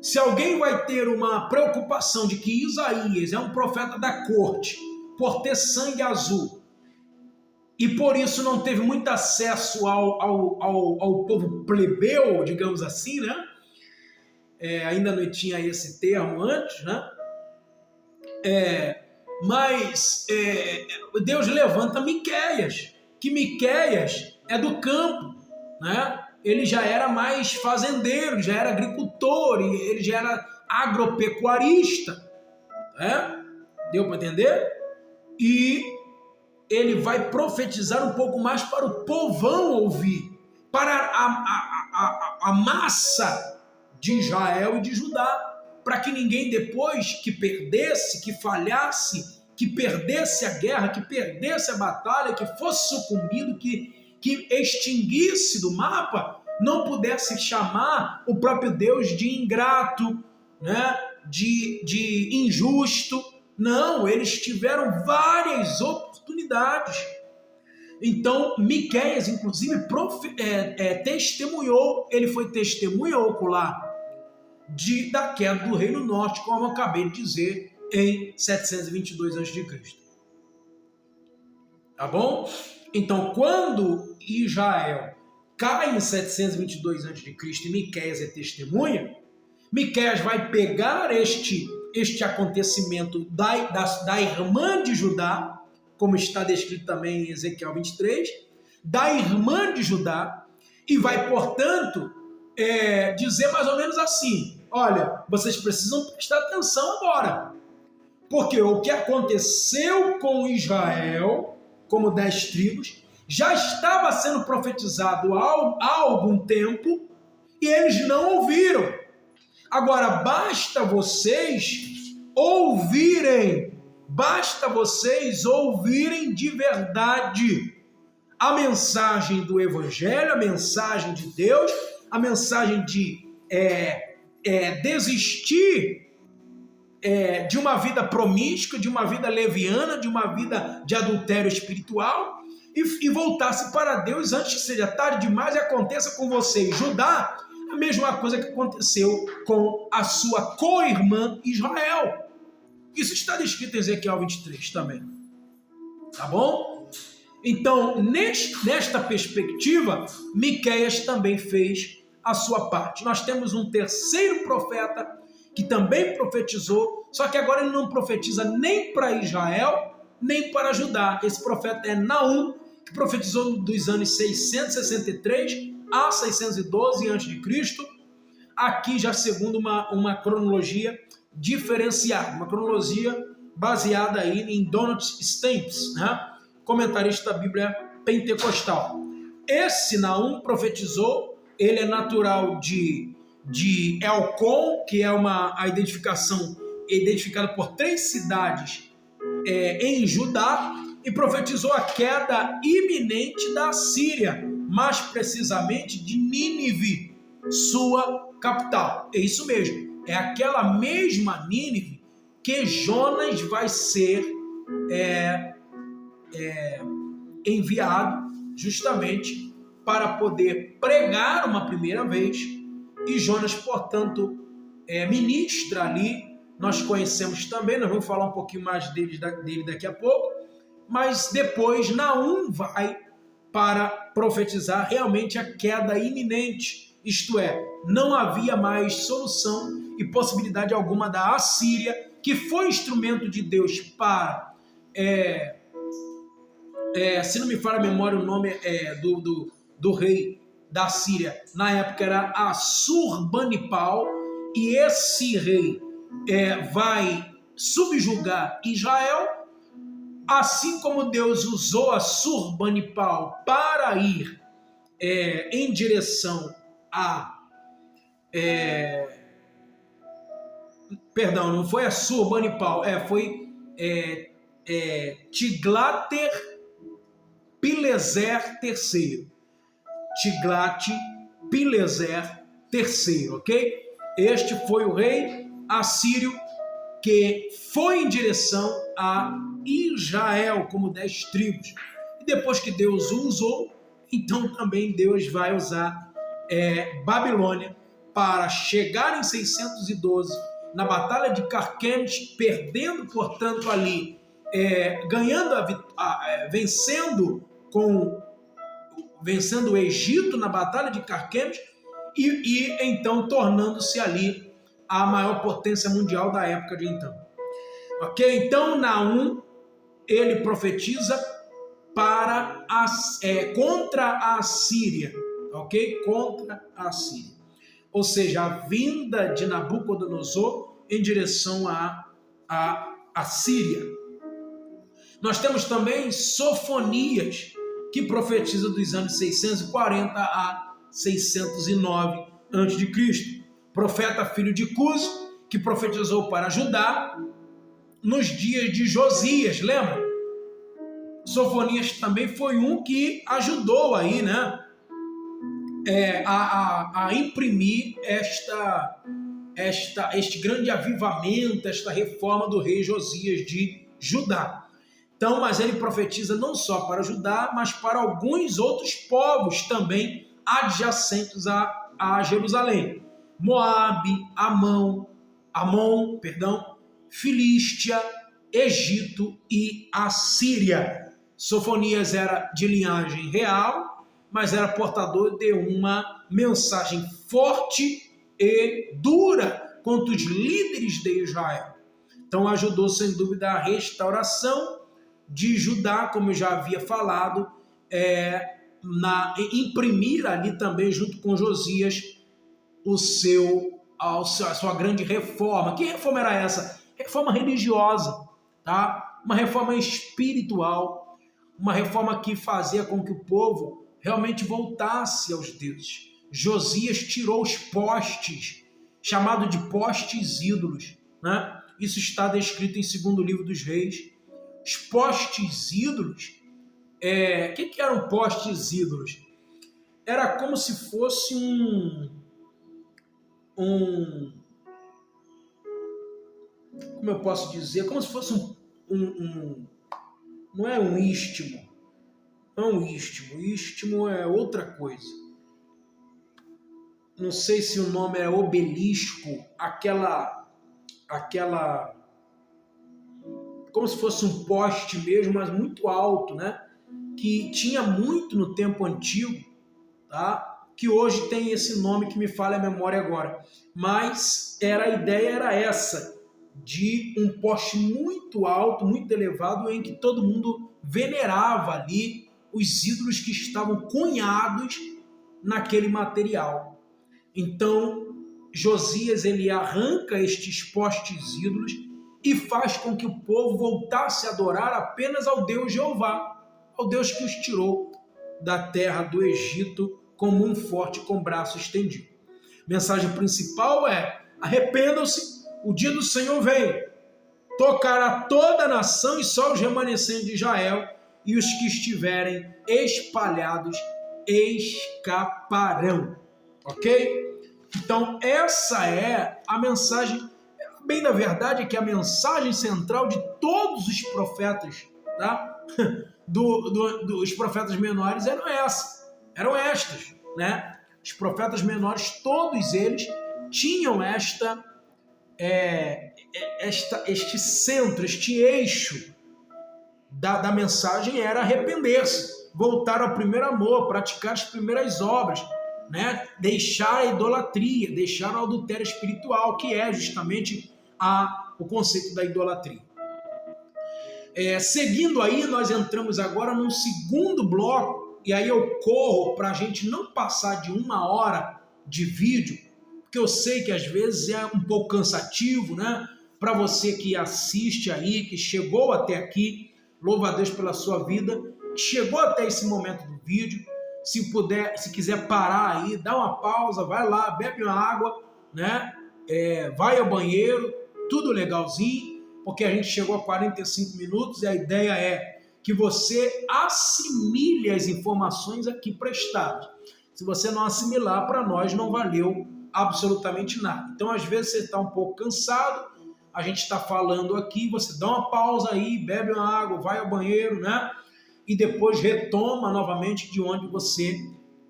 Se alguém vai ter uma preocupação de que Isaías é um profeta da corte, por ter sangue azul, e por isso não teve muito acesso ao povo plebeu, digamos assim, né? Ainda não tinha esse termo antes, né? Mas Deus levanta Miqueias, que Miqueias é do campo, né? Ele já era mais fazendeiro, já era agricultor, ele já era agropecuarista, né? Deu para entender? E ele vai profetizar um pouco mais para o povão ouvir, para a massa de Israel e de Judá, para que ninguém depois que perdesse, que falhasse, que perdesse a guerra, que perdesse a batalha, que fosse sucumbido, que extinguisse do mapa, não pudesse chamar o próprio Deus de ingrato, né? de injusto. Não, eles tiveram várias oportunidades. Então, Miqueias, inclusive, testemunhou, ele foi testemunha ocular da queda do Reino Norte, como eu acabei de dizer, em 722 a.C. Tá bom? Então, quando Israel cai em 722 a.C. e Miqueias é testemunha, Miqueias vai pegar este acontecimento da irmã de Judá, como está descrito também em Ezequiel 23, da irmã de Judá, e vai, portanto, dizer mais ou menos assim: olha, vocês precisam prestar atenção agora, porque o que aconteceu com Israel, como 10 tribos, já estava sendo profetizado há algum tempo e eles não ouviram. Agora, basta vocês ouvirem de verdade a mensagem do Evangelho, a mensagem de Deus, a mensagem de desistir de uma vida promíscua, de uma vida leviana, de uma vida de adultério espiritual e voltar-se para Deus antes que seja tarde demais e aconteça com vocês, Judá, a mesma coisa que aconteceu com a sua co-irmã Israel. Isso está descrito em Ezequiel 23 também. Tá bom? Então, nesta perspectiva, Miqueias também fez a sua parte. Nós temos um terceiro profeta que também profetizou, só que agora ele não profetiza nem para Israel, nem para Judá. Esse profeta é Naum, que profetizou dos anos 663 a 612 a.C., aqui já segundo uma cronologia diferenciada, uma cronologia baseada aí em Donald Stamps, né? Comentarista da Bíblia pentecostal. Esse Naum profetizou, ele é natural de Elcom, que é a identificação identificada por 3 cidades em Judá, e profetizou a queda iminente da Síria, mais precisamente de Nínive, sua capital. É isso mesmo, é aquela mesma Nínive que Jonas vai ser enviado justamente para poder pregar uma primeira vez, e Jonas, portanto, ministra ali. Nós conhecemos também, nós vamos falar um pouquinho mais dele daqui a pouco, mas depois Naum vai para profetizar realmente a queda iminente, isto é, não havia mais solução e possibilidade alguma da Assíria, que foi instrumento de Deus para, se não me falha a memória, o nome do rei da Síria, na época era Assurbanipal, e esse rei vai subjugar Israel, assim como Deus usou Assurbanipal para ir em direção a... perdão, não foi Assurbanipal, foi Tiglat-Pileser III. Tiglat-Pileser III, ok? Este foi o rei assírio que foi em direção a Israel, como 10 tribos. E depois que Deus o usou, então também Deus vai usar Babilônia para chegar em 612, na Batalha de Carquemes, perdendo, portanto, ali, vencendo o Egito na Batalha de Carquemes, e então tornando-se ali a maior potência mundial da época de então. Ok? Então Naum, ele profetiza contra a Assíria, ok? Contra a Assíria. Ou seja, a vinda de Nabucodonosor em direção à Síria. Nós temos também Sofonias, que profetiza dos anos 640 a 609 a.C. Profeta filho de Cus, que profetizou para Judá nos dias de Josias, lembra? Sofonias também foi um que ajudou aí, né, a imprimir este grande avivamento, esta reforma do rei Josias de Judá. Então, mas ele profetiza não só para Judá, mas para alguns outros povos também adjacentes a Jerusalém. Moabe, Amon, Filístia, Egito e Assíria. Sofonias era de linhagem real, mas era portador de uma mensagem forte e dura contra os líderes de Israel. Então ajudou sem dúvida a restauração de Judá, como eu já havia falado, imprimir ali também junto com Josias a sua grande reforma. Que reforma era essa? Reforma religiosa, tá? Uma reforma espiritual, uma reforma que fazia com que o povo realmente voltasse aos deuses. Josias tirou os postes, chamado de postes ídolos, né? Isso está descrito em 2º livro dos Reis. Os postes ídolos, o que eram postes ídolos? Era como se fosse como eu posso dizer? Como se fosse não é um istmo. Não é um istmo. Istmo é outra coisa. Não sei se o nome é obelisco, aquela como se fosse um poste mesmo, mas muito alto, né? Que tinha muito no tempo antigo, tá? Que hoje tem esse nome que me falha a memória agora. Mas a ideia era essa, de um poste muito alto, muito elevado, em que todo mundo venerava ali os ídolos que estavam cunhados naquele material. Então, Josias ele arranca estes postes ídolos e faz com que o povo voltasse a adorar apenas ao Deus Jeová, ao Deus que os tirou da terra do Egito com mão forte, com braço estendido. A mensagem principal é: arrependam-se, o dia do Senhor vem, tocará toda a nação e só os remanescentes de Israel e os que estiverem espalhados escaparão. Ok? Então, essa é a mensagem. Bem, na verdade, é que a mensagem central de todos os profetas, tá? Dos profetas menores eram estas, né? Os profetas menores, todos eles tinham este centro, este eixo da mensagem era arrepender-se, voltar ao primeiro amor, praticar as primeiras obras, né? Deixar a idolatria, deixar o adultério espiritual, que é justamente o conceito da idolatria. Seguindo aí, nós entramos agora num segundo bloco, e aí eu corro para a gente não passar de 1 hora de vídeo, porque eu sei que às vezes é um pouco cansativo, né? Para você que assiste aí, que chegou até aqui, louva a Deus pela sua vida, chegou até esse momento do vídeo. Se puder, se quiser parar aí, dá uma pausa, vai lá, bebe uma água, né? Vai ao banheiro, tudo legalzinho, porque a gente chegou a 45 minutos e a ideia é que você assimile as informações aqui prestadas. Se você não assimilar, para nós não valeu absolutamente nada. Então, às vezes, você está um pouco cansado, a gente está falando aqui, você dá uma pausa aí, bebe uma água, vai ao banheiro, né? E depois retoma novamente de onde você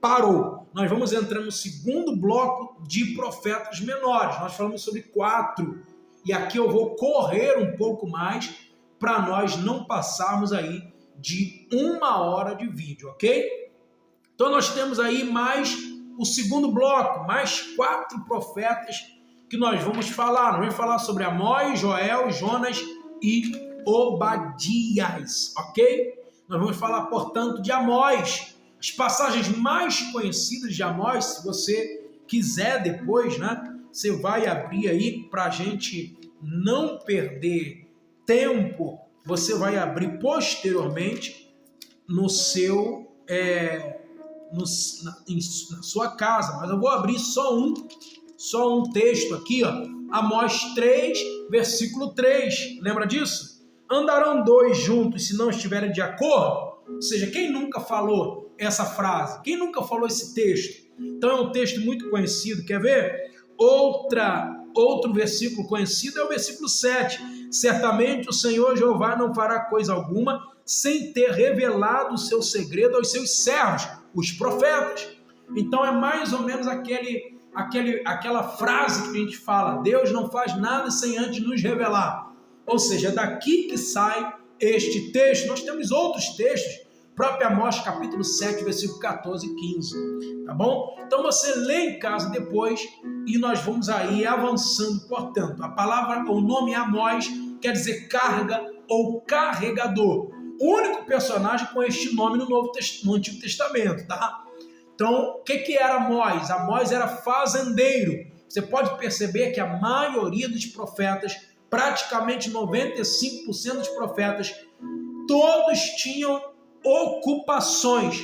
parou. Nós vamos entrar no segundo bloco de profetas menores. Nós falamos sobre 4. E aqui eu vou correr um pouco mais para nós não passarmos aí de 1 hora de vídeo, ok? Então nós temos aí mais o segundo bloco, mais 4 profetas que nós vamos falar. Nós vamos falar sobre Amós, Joel, Jonas e Obadias, ok? Nós vamos falar, portanto, de Amós. As passagens mais conhecidas de Amós, se você quiser depois, né? Você vai abrir aí para a gente não perder tempo. Você vai abrir posteriormente na sua casa. Mas eu vou abrir só um texto aqui, ó. Amós 3, versículo 3. Lembra disso? Andarão 2 juntos se não estiverem de acordo? Ou seja, quem nunca falou essa frase? Quem nunca falou esse texto? Então é um texto muito conhecido, quer ver? Outro versículo conhecido é o versículo 7. Certamente o Senhor Jeová não fará coisa alguma sem ter revelado o seu segredo aos seus servos, os profetas. Então é mais ou menos aquela frase que a gente fala: Deus não faz nada sem antes nos revelar. Ou seja, é daqui que sai este texto. Nós temos outros textos, próprio Amós capítulo 7, versículo 14 e 15, tá bom? Então você lê em casa depois e nós vamos aí avançando. Portanto, o nome Amós quer dizer carga ou carregador. O único personagem com este nome no Antigo Testamento, tá? Então, o que era Amós? Amós era fazendeiro. Você pode perceber que a maioria dos profetas, praticamente 95% dos profetas, todos tinham ocupações.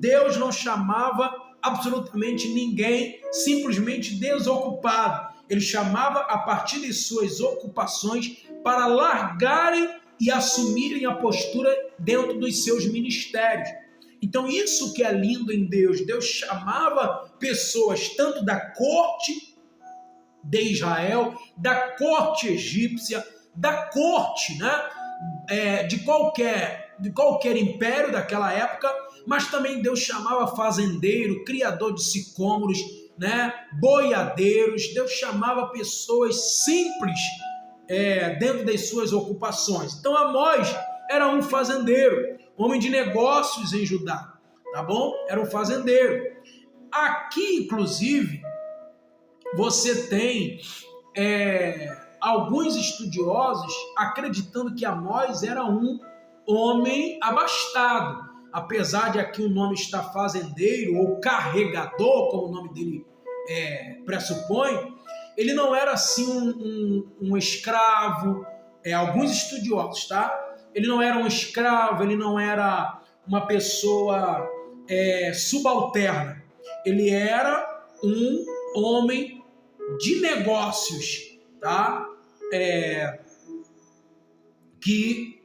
Deus não chamava absolutamente ninguém simplesmente desocupado. Ele chamava a partir de suas ocupações para largarem e assumirem a postura dentro dos seus ministérios. Então isso que é lindo em Deus. Deus chamava pessoas tanto da corte de Israel, da corte egípcia, da corte, de qualquer império daquela época, mas também Deus chamava fazendeiro, criador de sicômoros, boiadeiros. Deus chamava pessoas simples dentro das suas ocupações. Então Amós era um fazendeiro, homem de negócios em Judá, tá bom? Era um fazendeiro. Aqui, inclusive, você tem alguns estudiosos acreditando que Amós era um homem abastado. Apesar de aqui o nome estar fazendeiro ou carregador, como o nome dele pressupõe, ele não era assim um escravo. Alguns estudiosos, tá? Ele não era um escravo, ele não era uma pessoa subalterna. Ele era um homem de negócios, tá? Que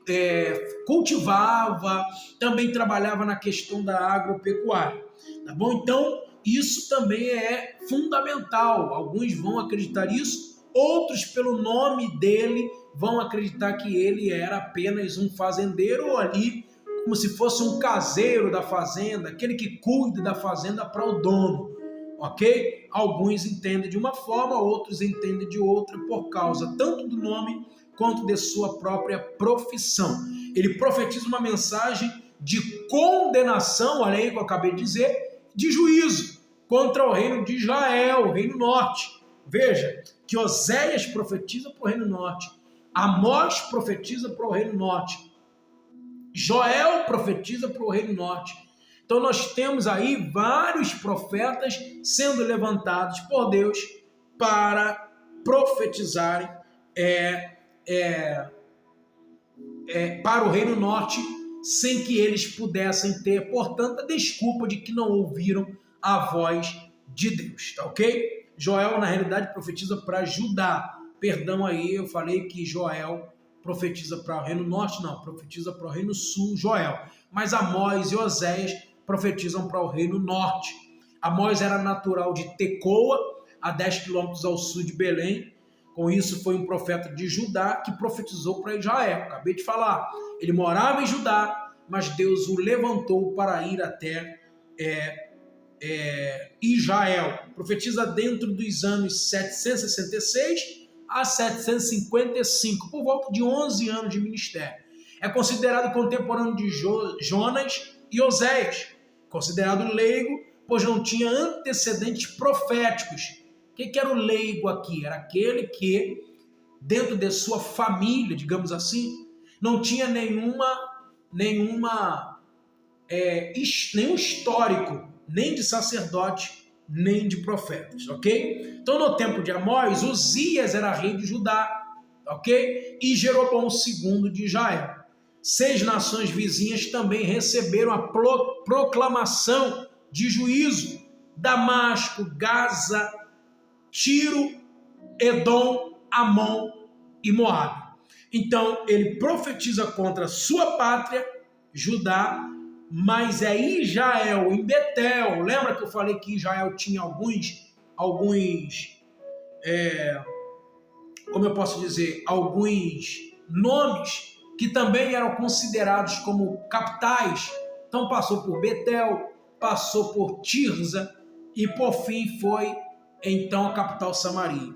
cultivava, também trabalhava na questão da agropecuária, tá bom? Então, isso também é fundamental. Alguns vão acreditar isso, outros, pelo nome dele, vão acreditar que ele era apenas um fazendeiro, ou ali, como se fosse um caseiro da fazenda, aquele que cuida da fazenda para o dono, ok? Alguns entendem de uma forma, outros entendem de outra, por causa tanto do nome quanto de sua própria profissão. Ele profetiza uma mensagem de condenação, olha aí que eu acabei de dizer, de juízo contra o reino de Israel, o reino norte. Veja que Oséias profetiza para o reino norte, Amós profetiza para o reino norte, Joel profetiza para o reino norte. Então nós temos aí vários profetas sendo levantados por Deus para profetizarem para o reino norte, sem que eles pudessem ter, portanto, a desculpa de que não ouviram a voz de Deus, tá ok? Joel, na realidade, profetiza para Judá. Perdão aí, eu falei que Joel profetiza para o reino norte, não, profetiza para o reino sul, Joel. Mas Amós e Oséias profetizam para o reino norte. Amós era natural de Tecoa, a 10 quilômetros ao sul de Belém. Com isso, foi um profeta de Judá que profetizou para Israel. Acabei de falar, ele morava em Judá, mas Deus o levantou para ir até Israel. Profetiza dentro dos anos 766 a 755, por volta de 11 anos de ministério. É considerado contemporâneo de Jonas e Oséias, considerado leigo, pois não tinha antecedentes proféticos. O que era o leigo aqui? Era aquele que, dentro de sua família, digamos assim, não tinha nenhum histórico, nem de sacerdote, nem de profetas, ok? Então, no tempo de Amós, Uzias era rei de Judá, ok? E Jeroboão II de Israel. 6 nações vizinhas também receberam a proclamação de juízo: Damasco, Gaza, Tiro, Edom, Amon e Moabe. Então, ele profetiza contra sua pátria, Judá, mas é Israel, em Betel. Lembra que eu falei que Israel tinha alguns como eu posso dizer, alguns nomes que também eram considerados como capitais. Então passou por Betel, passou por Tirza e por fim foi então a capital Samaria,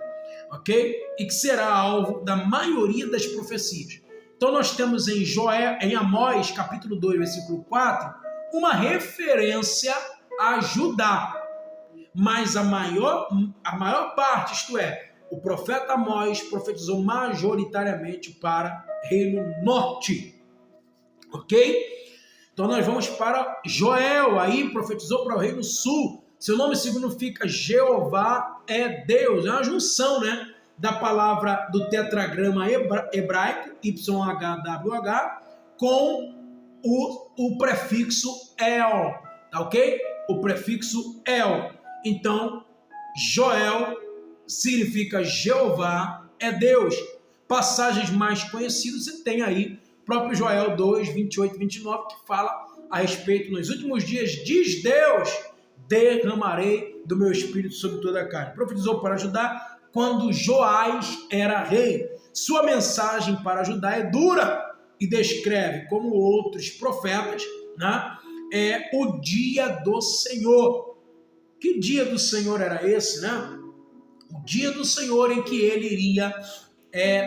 ok? E que será alvo da maioria das profecias. Então nós temos em Amós, capítulo 2, versículo 4, uma referência a Judá, mas a maior parte, isto é, o profeta Amós profetizou majoritariamente para Reino Norte, ok? Então nós vamos para Joel, aí profetizou para o Reino Sul. Seu nome significa Jeová é Deus, é uma junção, né, da palavra do tetragrama hebraico, YHWH, com o prefixo El, tá ok? O prefixo El. Então, Joel significa Jeová é Deus. Passagens mais conhecidas você tem aí, próprio Joel 2, 28 e 29, que fala a respeito, nos últimos dias, diz Deus, derramarei do meu espírito sobre toda a carne. Profetizou para Judá quando Joás era rei. Sua mensagem para Judá é dura e descreve, como outros profetas, né, o dia do Senhor. Que dia do Senhor era esse, né? O dia do Senhor em que ele iria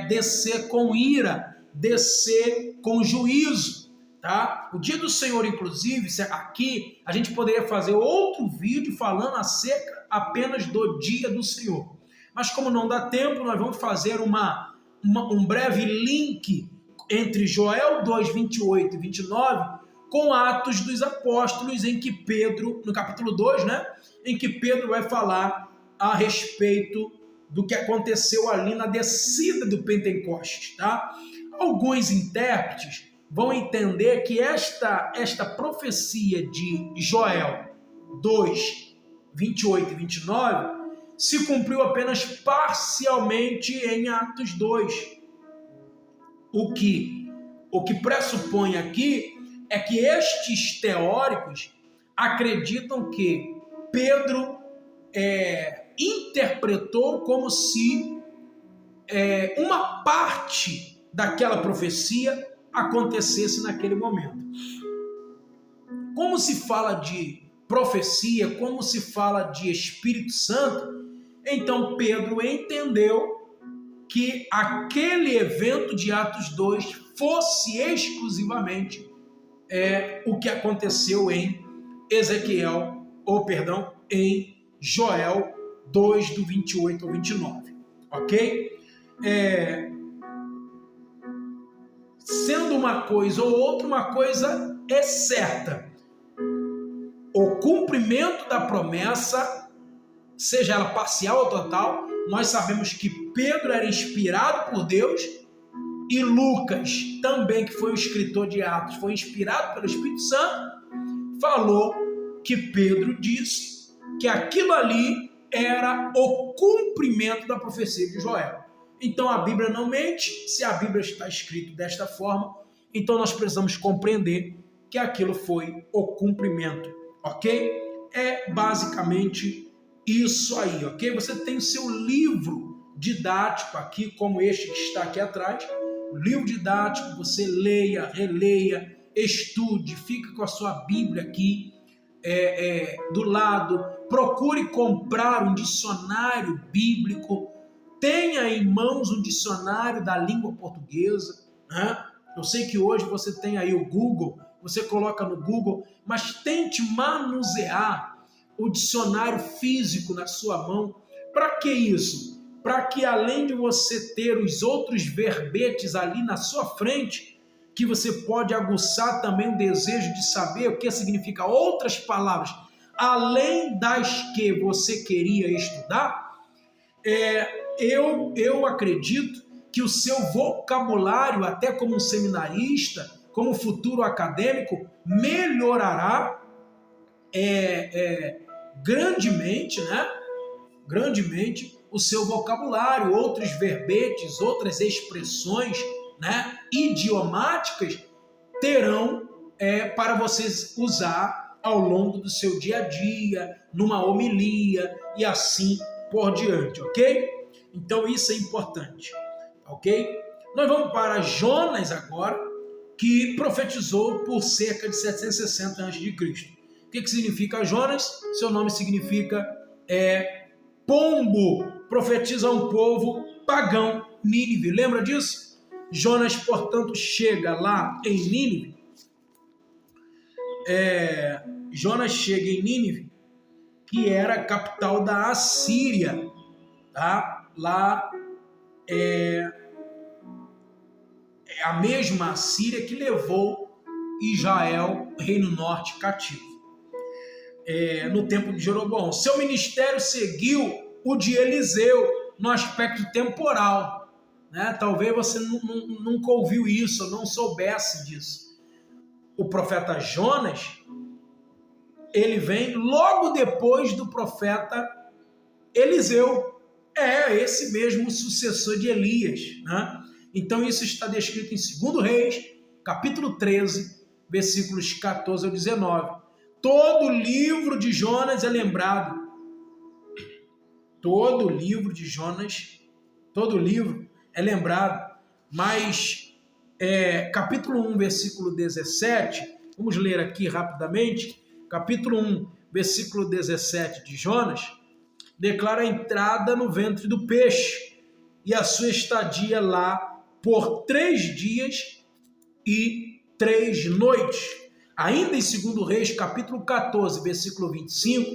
descer com ira, descer com juízo, tá? O dia do Senhor, inclusive, aqui a gente poderia fazer outro vídeo falando acerca apenas do dia do Senhor. Mas como não dá tempo, nós vamos fazer um breve link entre Joel 2, 28 e 29 com Atos dos Apóstolos, em que Pedro, no capítulo 2, né, em que Pedro vai falar a respeito do que aconteceu ali na descida do Pentecostes, tá? Alguns intérpretes vão entender que esta profecia de Joel 2, 28 e 29 se cumpriu apenas parcialmente em Atos 2. O que pressupõe aqui é que estes teóricos acreditam que Pedro interpretou como se uma parte daquela profecia acontecesse naquele momento. Como se fala de profecia, como se fala de Espírito Santo, então Pedro entendeu que aquele evento de Atos 2 fosse exclusivamente o que aconteceu em em Joel 2, do 28 ao 29, ok? Sendo uma coisa ou outra, uma coisa é certa: o cumprimento da promessa, seja ela parcial ou total, nós sabemos que Pedro era inspirado por Deus e Lucas, também, que foi o escritor de Atos, foi inspirado pelo Espírito Santo, falou que Pedro disse que aquilo ali era o cumprimento da profecia de Joel. Então a Bíblia não mente. Se a Bíblia está escrita desta forma, então nós precisamos compreender que aquilo foi o cumprimento, ok? É basicamente isso aí, ok? Você tem o seu livro didático aqui, como este que está aqui atrás. O livro didático, você leia, releia, estude, fica com a sua Bíblia aqui do lado, procure comprar um dicionário bíblico, tenha em mãos um dicionário da língua portuguesa, né? Eu sei que hoje você tem aí o Google, você coloca no Google, mas tente manusear o dicionário físico na sua mão. Para que isso? Para que, além de você ter os outros verbetes ali na sua frente, que você pode aguçar também o desejo de saber o que significa outras palavras, além das que você queria estudar, eu acredito que o seu vocabulário, até como um seminarista, como futuro acadêmico, melhorará grandemente, né? Grandemente o seu vocabulário, outros verbetes, outras expressões, né, idiomáticas terão para vocês usar ao longo do seu dia a dia, numa homilia e assim por diante, ok? Então isso é importante, ok? Nós vamos para Jonas agora, que profetizou por cerca de 760 a.C. O que significa Jonas? Seu nome significa pombo, profetiza um povo pagão, Nínive. Lembra disso? Jonas, portanto, chega lá em Nínive. Jonas chega em Nínive, que era a capital da Assíria, tá? Lá é a mesma Assíria que levou Israel, Reino Norte, cativo, no tempo de Jeroboão. Seu ministério seguiu o de Eliseu no aspecto temporal, né? Talvez você nunca ouviu isso, ou não soubesse disso. O profeta Jonas, ele vem logo depois do profeta Eliseu. Esse mesmo sucessor de Elias, né? Então isso está descrito em 2 Reis, capítulo 13, versículos 14 ao 19. Todo o livro de Jonas é lembrado. Todo o livro de Jonas, todo o livro é lembrado. Mas capítulo 1, versículo 17, vamos ler aqui rapidamente. Capítulo 1, versículo 17 de Jonas, declara a entrada no ventre do peixe e a sua estadia lá por 3 dias e 3 noites. Ainda em 2 Reis, capítulo 14, versículo 25,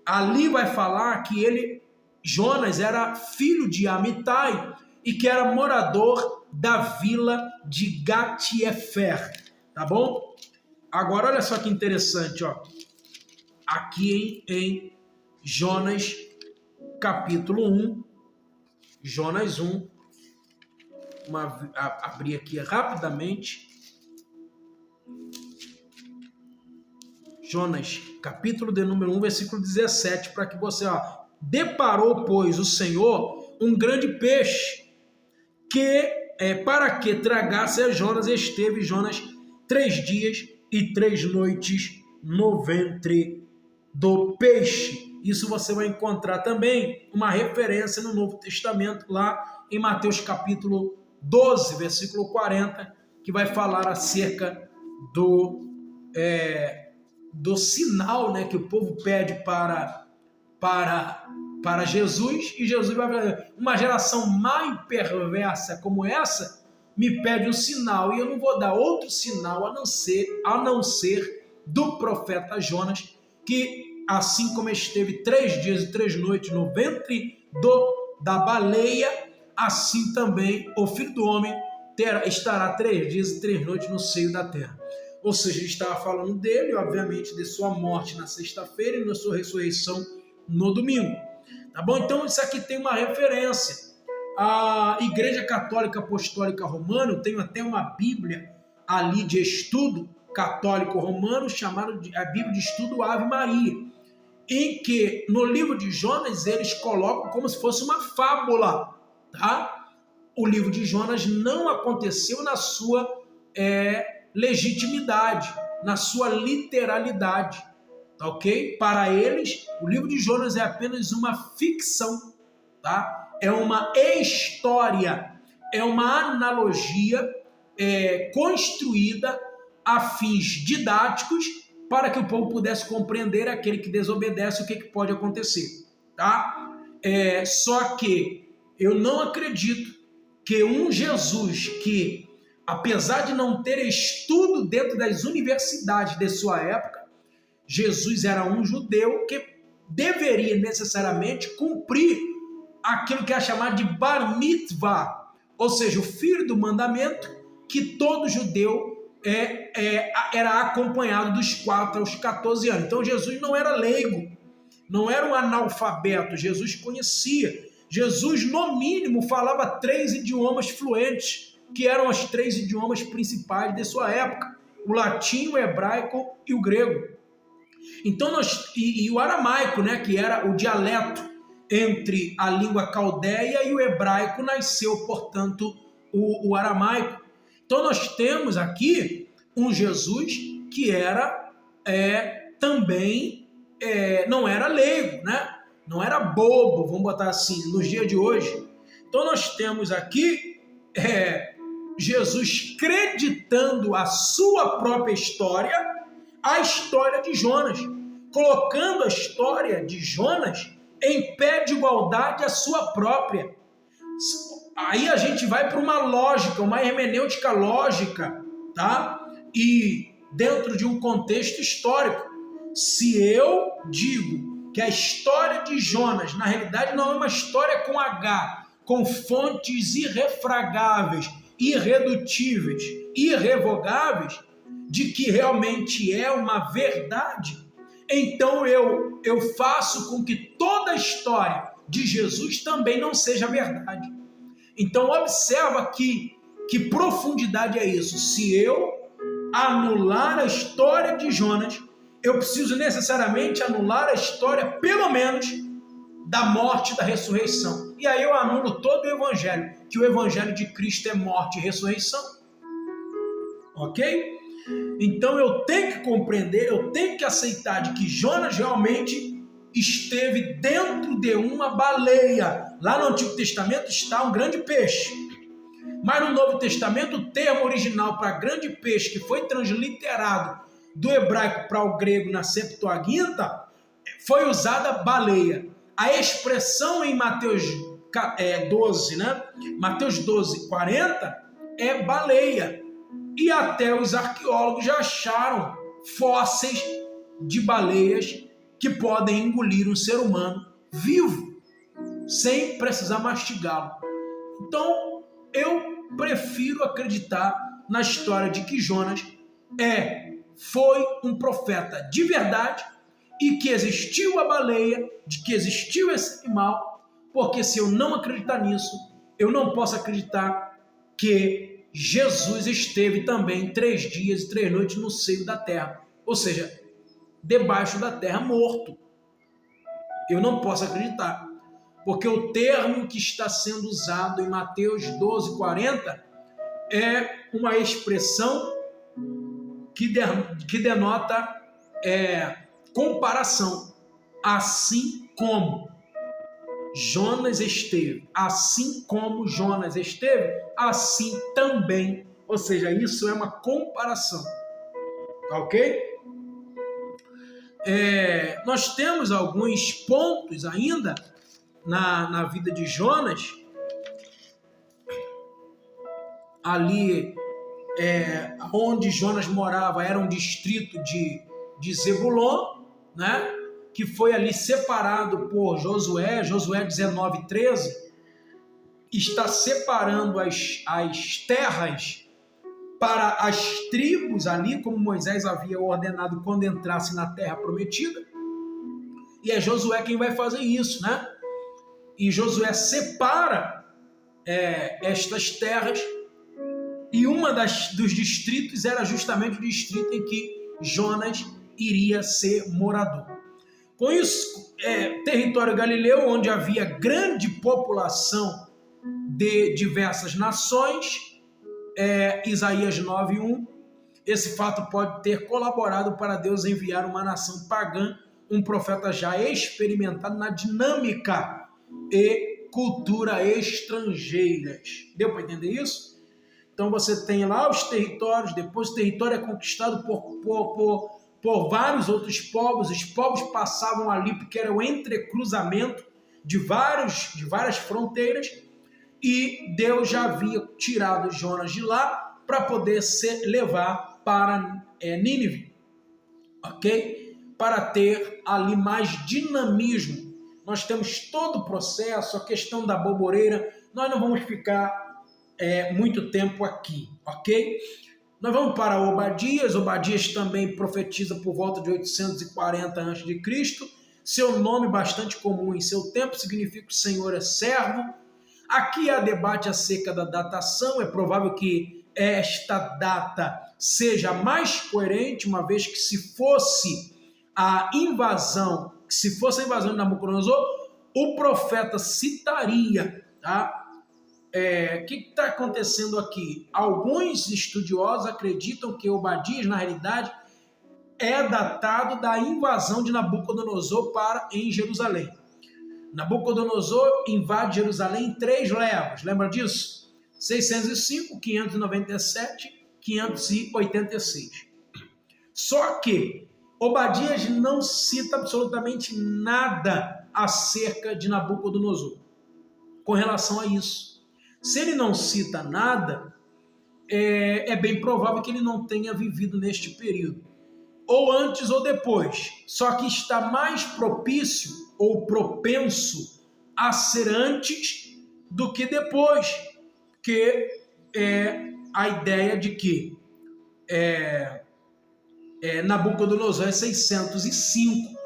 ali vai falar que Jonas, era filho de Amitai e que era morador da vila de Gat-Efer, tá bom? Agora, olha só que interessante, ó. Aqui em Jonas, capítulo 1, Jonas 1, abrir aqui rapidamente, Jonas, capítulo de número 1, versículo 17, para que você, deparou, pois, o Senhor um grande peixe, para que tragasse a Jonas, esteve Jonas 3 dias e 3 noites no ventre do peixe. Isso você vai encontrar também uma referência no Novo Testamento, lá em Mateus capítulo 12, versículo 40, que vai falar acerca do sinal, né, que o povo pede para Jesus, e Jesus vai falar: uma geração mais perversa como essa me pede um sinal, e eu não vou dar outro sinal a não ser do profeta Jonas, que assim como esteve 3 dias e 3 noites no ventre da baleia, assim também o Filho do Homem estará 3 dias e 3 noites no seio da terra. Ou seja, ele estava falando dele, obviamente, de sua morte na sexta-feira e da sua ressurreição no domingo. Tá bom? Então isso aqui tem uma referência. A Igreja Católica Apostólica Romana tem até uma Bíblia ali de estudo católico romano, chamada a Bíblia de Estudo Ave Maria, em que no livro de Jonas eles colocam como se fosse uma fábula, tá? O livro de Jonas não aconteceu na sua legitimidade, na sua literalidade, tá ok? Para eles, o livro de Jonas é apenas uma ficção, tá? É uma história, é uma analogia construída a fins didáticos para que o povo pudesse compreender aquele que desobedece, o que pode acontecer, tá? Só que eu não acredito que um Jesus que, apesar de não ter estudo dentro das universidades de sua época, Jesus era um judeu que deveria necessariamente cumprir aquilo que é chamado de bar mitzvah, ou seja, o filho do mandamento, que todo judeu era acompanhado dos 4 aos 14 anos. Então Jesus não era leigo, não era um analfabeto, Jesus conhecia. Jesus, no mínimo, falava 3 idiomas fluentes, que eram os 3 idiomas principais de sua época: o latim, o hebraico e o grego. Então e o aramaico, né, que era o dialeto entre a língua caldeia e o hebraico, nasceu, portanto, o aramaico. Então nós temos aqui um Jesus que era também, não era leigo, né? Não era bobo, vamos botar assim, nos dias de hoje. Então nós temos aqui Jesus creditando a sua própria história, a história de Jonas, colocando a história de Jonas em pé de igualdade à sua própria. Aí a gente vai para uma lógica, uma hermenêutica lógica, tá? E dentro de um contexto histórico. Se eu digo que a história de Jonas, na realidade, não é uma história com H, com fontes irrefragáveis, irredutíveis, irrevogáveis, de que realmente é uma verdade, então eu faço com que toda a história de Jesus também não seja verdade. Então observa que profundidade é isso. Se eu anular a história de Jonas, eu preciso necessariamente anular a história, pelo menos, da morte e da ressurreição. E aí eu anulo todo o evangelho, que o evangelho de Cristo é morte e ressurreição. Ok? Então eu tenho que compreender, eu tenho que aceitar de que Jonas realmente esteve dentro de uma baleia. Lá no Antigo Testamento está um grande peixe. Mas no Novo Testamento, o termo original para grande peixe, que foi transliterado do hebraico para o grego na Septuaginta, foi usada baleia. A expressão em Mateus 12, né? Mateus 12, 40, é baleia. E até os arqueólogos já acharam fósseis de baleias que podem engolir um ser humano vivo, sem precisar mastigá-lo. Então, eu prefiro acreditar na história de que Jonas foi um profeta de verdade e que existiu a baleia, de que existiu esse animal, porque se eu não acreditar nisso, eu não posso acreditar que Jesus esteve também 3 dias e 3 noites no seio da terra, ou seja, debaixo da terra, morto. Eu não posso acreditar, porque o termo que está sendo usado em Mateus 12, 40 é uma expressão que denota comparação. Assim como Jonas esteve, assim como Jonas esteve, assim também. Ou seja, isso é uma comparação. Ok? Nós temos alguns pontos ainda na vida de Jonas. Ali, onde Jonas morava, era um distrito de Zebulon, né? Que foi ali separado por Josué 19:13, está separando as terras para as tribos ali, como Moisés havia ordenado quando entrasse na terra prometida. E é Josué quem vai fazer isso, né? E Josué separa estas terras, e uma dos distritos era justamente o distrito em que Jonas iria ser morador. Com isso, território galileu, onde havia grande população de diversas nações, Isaías 9:1, esse fato pode ter colaborado para Deus enviar uma nação pagã, um profeta já experimentado na dinâmica e cultura estrangeiras. Deu para entender isso? Então você tem lá os territórios, depois o território é conquistado por vários outros povos. Os povos passavam ali porque era o entrecruzamento de várias fronteiras, e Deus já havia tirado Jonas de lá para poder levar para Nínive, ok? Para ter ali mais dinamismo. Nós temos todo o processo, a questão da boboreira. Nós não vamos ficar muito tempo aqui, ok? Nós vamos para Obadias. Obadias também profetiza por volta de 840 a.C. Seu nome, bastante comum em seu tempo, significa o Senhor é servo. Aqui há debate acerca da datação. É provável que esta data seja mais coerente, uma vez que se fosse a invasão de Nabucodonosor, o profeta citaria, tá? O que está acontecendo aqui? Alguns estudiosos acreditam que Obadias, na realidade, é datado da invasão de Nabucodonosor em Jerusalém. Nabucodonosor invade Jerusalém em 3 levas, lembra disso? 605, 597, 586. Só que Obadias não cita absolutamente nada acerca de Nabucodonosor com relação a isso. Se ele não cita nada, é bem provável que ele não tenha vivido neste período, ou antes ou depois, só que está mais propício ou propenso a ser antes do que depois, que é a ideia de que Nabucodonosor é 605.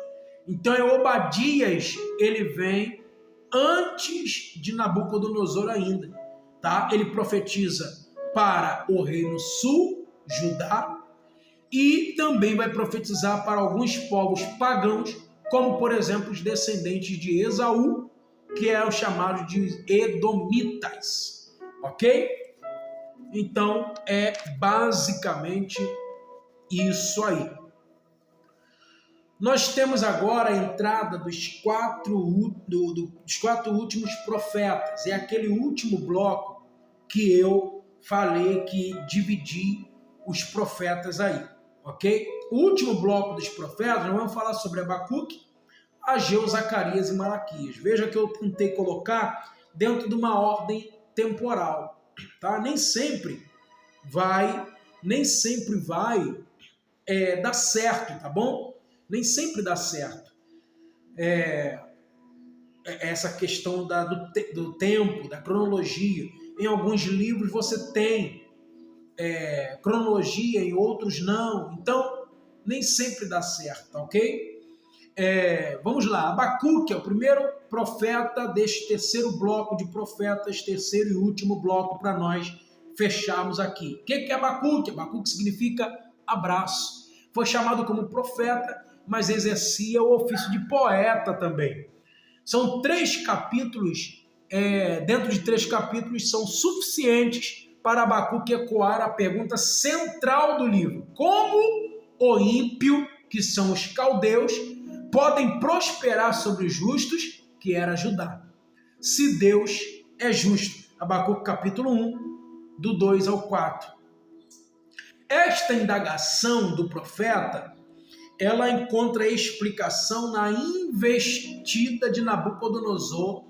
Então Obadias, ele vem antes de Nabucodonosor ainda, tá? Ele profetiza para o reino sul, Judá, e também vai profetizar para alguns povos pagãos, como por exemplo os descendentes de Esaú, que é o chamado de Edomitas, ok? Então é basicamente isso aí. Nós temos agora a entrada dos 4 últimos profetas. É aquele último bloco que eu falei que dividi os profetas aí, ok? O último bloco dos profetas, nós vamos falar sobre Abacuque, Ageu, Zacarias e Malaquias. Veja que eu tentei colocar dentro de uma ordem temporal, tá? Nem sempre vai dar certo, tá bom? Nem sempre dá certo. Essa questão do tempo, da cronologia. Em alguns livros você tem cronologia, em outros não. Então, nem sempre dá certo, ok? Vamos lá. Abacuque é o primeiro profeta deste terceiro bloco de profetas, terceiro e último bloco para nós fecharmos aqui. O que é Abacuque? Abacuque significa abraço. Foi chamado como profeta, mas exercia o ofício de poeta também. São 3 capítulos, dentro de 3 capítulos são suficientes para Abacuque ecoar a pergunta central do livro: como o ímpio, que são os caldeus, podem prosperar sobre os justos, que era Judá, se Deus é justo? Abacuque capítulo 1, do 2 ao 4. Esta indagação do profeta, ela encontra explicação na investida de Nabopolassar,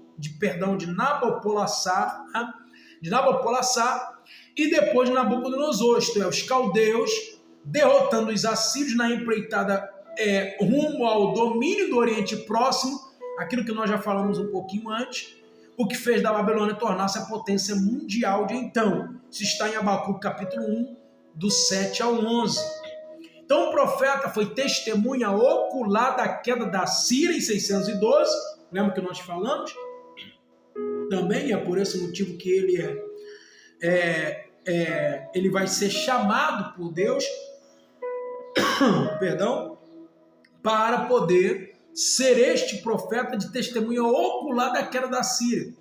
e depois de Nabucodonosor, isto é, os caldeus, derrotando os assírios na empreitada rumo ao domínio do Oriente Próximo, aquilo que nós já falamos um pouquinho antes, o que fez da Babilônia tornar-se a potência mundial de então. Isso está em Abacuque capítulo 1, do 7 ao 11. Então o profeta foi testemunha ocular da queda da Síria em 612, lembra que nós falamos? Também é por esse motivo que ele vai ser chamado por Deus, para poder ser este profeta de testemunha ocular da queda da Síria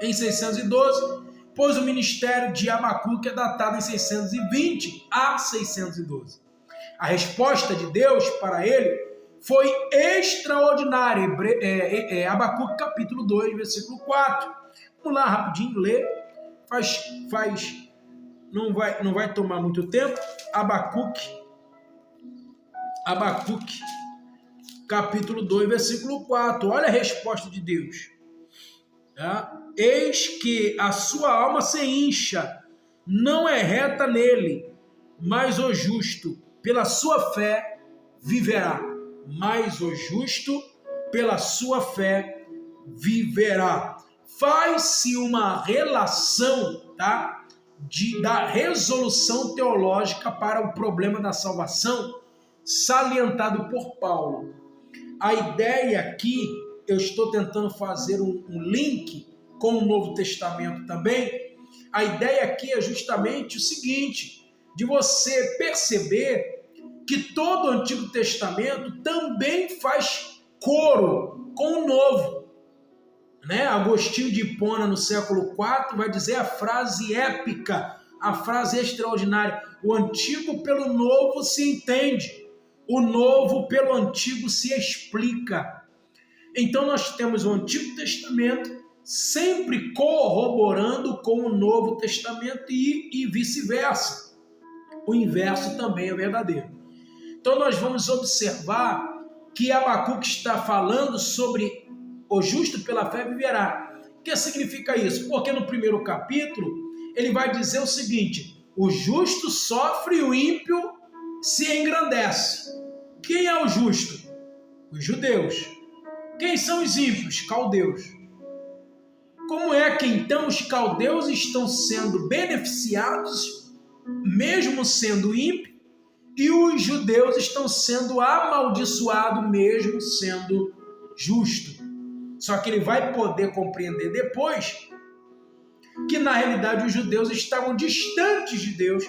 em 612, pois o ministério de Abacuque é datado em 620 a 612. A resposta de Deus para ele foi extraordinária. Abacuque capítulo 2, versículo 4. Vamos lá rapidinho ler. Não vai tomar muito tempo. Abacuque capítulo 2, versículo 4. Olha a resposta de Deus. Eis que a sua alma se incha, não é reta nele, mas o justo pela sua fé viverá. Mas o justo pela sua fé viverá. Faz-se uma relação, da resolução teológica para o problema da salvação, salientado por Paulo. A ideia aqui, eu estou tentando fazer um link com o Novo Testamento também. A ideia aqui é justamente o seguinte, de você perceber que todo o Antigo Testamento também faz coro com o Novo. Agostinho de Hipona, no século IV, vai dizer a frase épica, a frase extraordinária: o antigo pelo novo se entende, o novo pelo antigo se explica. Então nós temos o Antigo Testamento sempre corroborando com o Novo Testamento e vice-versa. O inverso também é verdadeiro. Então nós vamos observar que Abacuque está falando sobre o justo pela fé viverá. O que significa isso? Porque no primeiro capítulo ele vai dizer o seguinte: o justo sofre e o ímpio se engrandece. Quem é o justo? Os judeus. Quem são os ímpios? Caldeus. Como é que então os caldeus estão sendo beneficiados, mesmo sendo ímpios, e os judeus estão sendo amaldiçoados, mesmo sendo justos? Só que ele vai poder compreender depois que na realidade os judeus estavam distantes de Deus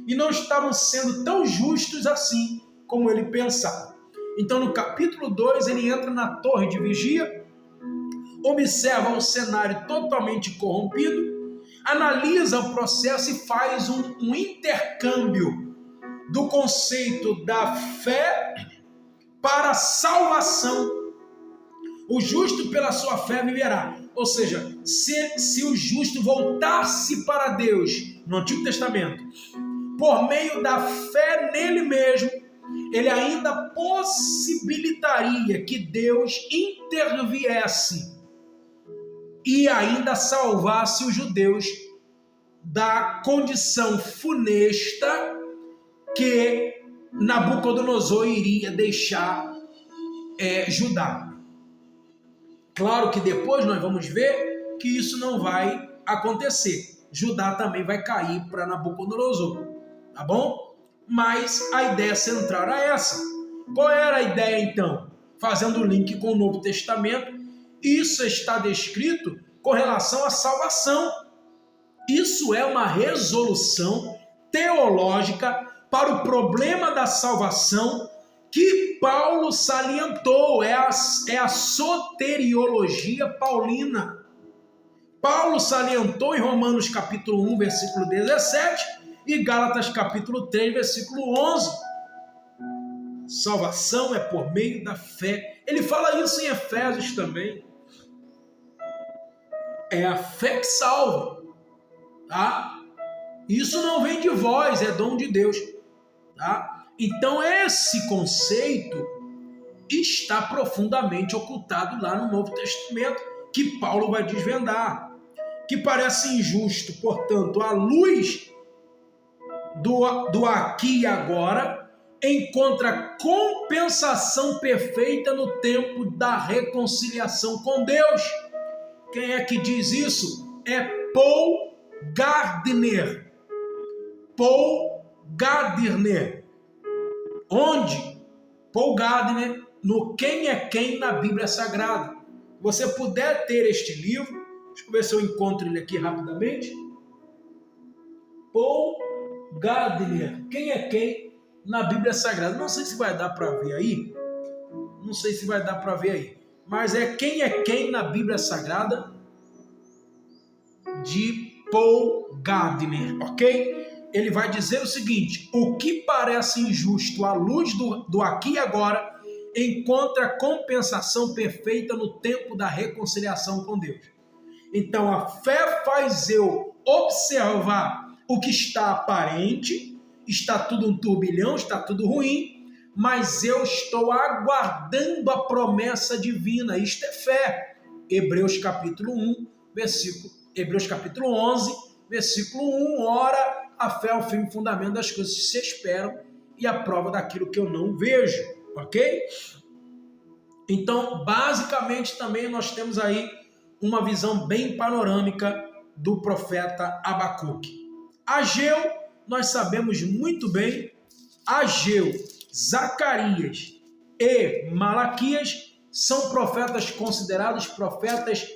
e não estavam sendo tão justos assim como ele pensava. Então no capítulo 2 ele entra na torre de vigia, observa um cenário totalmente corrompido, analisa o processo e faz um intercâmbio do conceito da fé para a salvação. O justo pela sua fé viverá. Ou seja, se o justo voltasse para Deus no Antigo Testamento, por meio da fé nele mesmo, ele ainda possibilitaria que Deus interviesse e ainda salvasse os judeus da condição funesta que Nabucodonosor iria deixar Judá. Claro que depois nós vamos ver que isso não vai acontecer. Judá também vai cair para Nabucodonosor, tá bom? Mas a ideia central era essa. Qual era a ideia então? Fazendo o link com o Novo Testamento, isso está descrito com relação à salvação. Isso é uma resolução teológica para o problema da salvação que Paulo salientou, é a soteriologia paulina. Paulo salientou em Romanos capítulo 1, versículo 17 e Gálatas capítulo 3, versículo 11. Salvação é por meio da fé. Ele fala isso em Efésios também. É a fé que salva, tá? Isso não vem de vós, é dom de Deus, tá? Então esse conceito está profundamente ocultado lá no Novo Testamento, que Paulo vai desvendar, que parece injusto, portanto, à luz do aqui e agora, encontra compensação perfeita no tempo da reconciliação com Deus. Quem é que diz isso? É Paul Gardner. Paul Gardner. Onde? Paul Gardner, no Quem é Quem na Bíblia Sagrada. Você puder ter este livro, deixa eu ver se eu encontro ele aqui rapidamente. Paul Gardner, Quem é Quem na Bíblia Sagrada. Não sei se vai dar para ver aí. Mas é Quem é Quem na Bíblia Sagrada de Paul Gardner, ok? Ele vai dizer o seguinte: o que parece injusto à luz do aqui e agora encontra compensação perfeita no tempo da reconciliação com Deus. Então a fé faz eu observar o que está aparente, está tudo um turbilhão, está tudo ruim, mas eu estou aguardando a promessa divina. Isto é fé. Hebreus capítulo 11, versículo 1, ora, a fé é o firme fundamento das coisas que se esperam e a prova daquilo que eu não vejo, ok? Então, basicamente, também nós temos aí uma visão bem panorâmica do profeta Abacuque. Ageu, nós sabemos muito bem, Ageu, Zacarias e Malaquias são profetas considerados profetas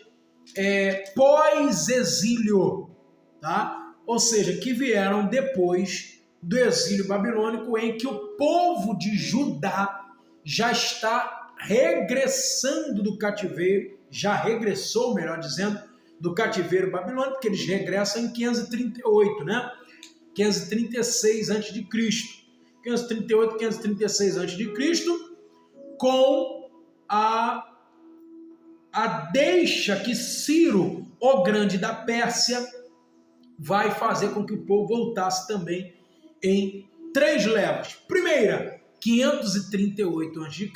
pós-exílio, tá? Ou seja, que vieram depois do exílio babilônico, em que o povo de Judá já está regressando do cativeiro, já regressou, melhor dizendo, do cativeiro babilônico, porque eles regressam em 538, né? 536 a.C. 538, 536 a.C., com a deixa que Ciro, o Grande da Pérsia, vai fazer com que o povo voltasse também em 3 levas. Primeira, 538 a.C.,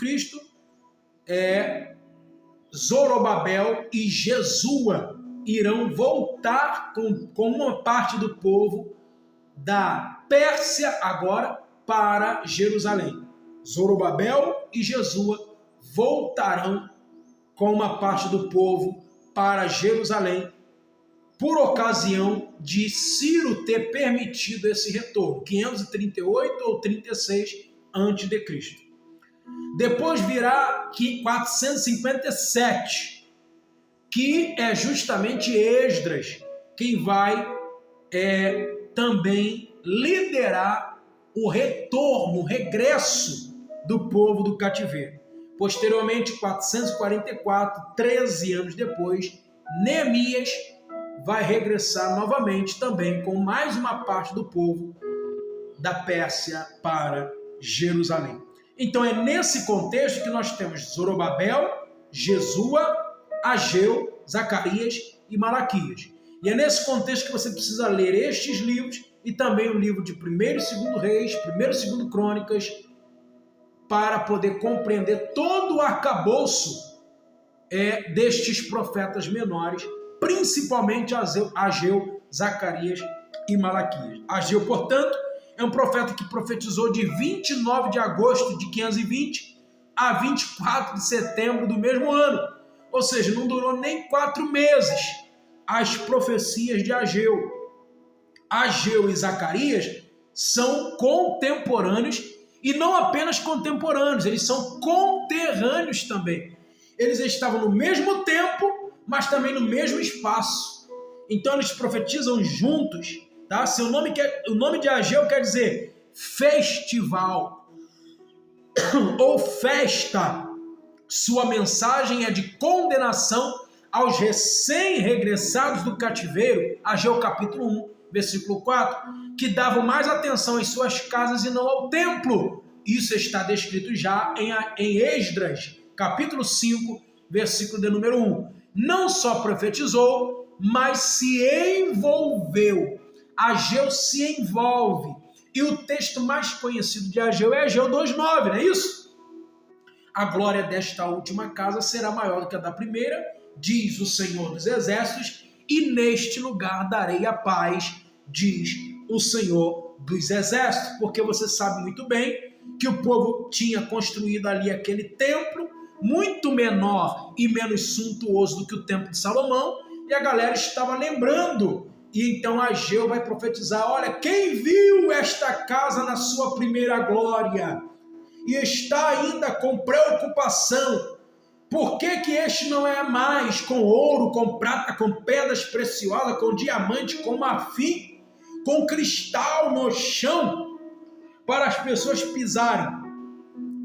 Zorobabel e Jesua irão voltar com uma parte do povo da Pérsia agora para Jerusalém. Zorobabel e Jesua voltarão com uma parte do povo para Jerusalém por ocasião de Ciro ter permitido esse retorno, 538 ou 36 a.C. Depois virá 457, que é justamente Esdras quem vai também liderar o retorno, o regresso do povo do cativeiro. Posteriormente, 444, 13 anos depois, Neemias vai regressar novamente também com mais uma parte do povo da Pérsia para Jerusalém. Então é nesse contexto que nós temos Zorobabel, Jesua, Ageu, Zacarias e Malaquias. E é nesse contexto que você precisa ler estes livros e também o livro de 1º e 2º Reis, 1º e 2º Crônicas, para poder compreender todo o arcabouço destes profetas menores, principalmente Ageu, Zacarias e Malaquias. Ageu, portanto, é um profeta que profetizou de 29 de agosto de 520 a 24 de setembro do mesmo ano. Ou seja, não durou nem 4 meses as profecias de Ageu. Ageu e Zacarias são contemporâneos e não apenas contemporâneos, eles são conterrâneos também. Eles estavam no mesmo tempo, mas também no mesmo espaço. Então eles profetizam juntos. Tá? O nome de Ageu quer dizer festival ou festa. Sua mensagem é de condenação aos recém-regressados do cativeiro, Ageu capítulo 1, versículo 4, que davam mais atenção em suas casas e não ao templo. Isso está descrito já em Esdras, capítulo 5, versículo de número 1. Não só profetizou, mas se envolveu. Ageu se envolve. E o texto mais conhecido de Ageu é Ageu 2,9, não é isso? A glória desta última casa será maior do que a da primeira, diz o Senhor dos Exércitos, e neste lugar darei a paz, diz o Senhor dos Exércitos. Porque você sabe muito bem que o povo tinha construído ali aquele templo, muito menor e menos suntuoso do que o templo de Salomão, e a galera estava lembrando. E então Ageu vai profetizar: olha, quem viu esta casa na sua primeira glória e está ainda com preocupação, por que este não é mais com ouro, com prata, com pedras preciosas, com diamante, com marfim, com cristal no chão, para as pessoas pisarem?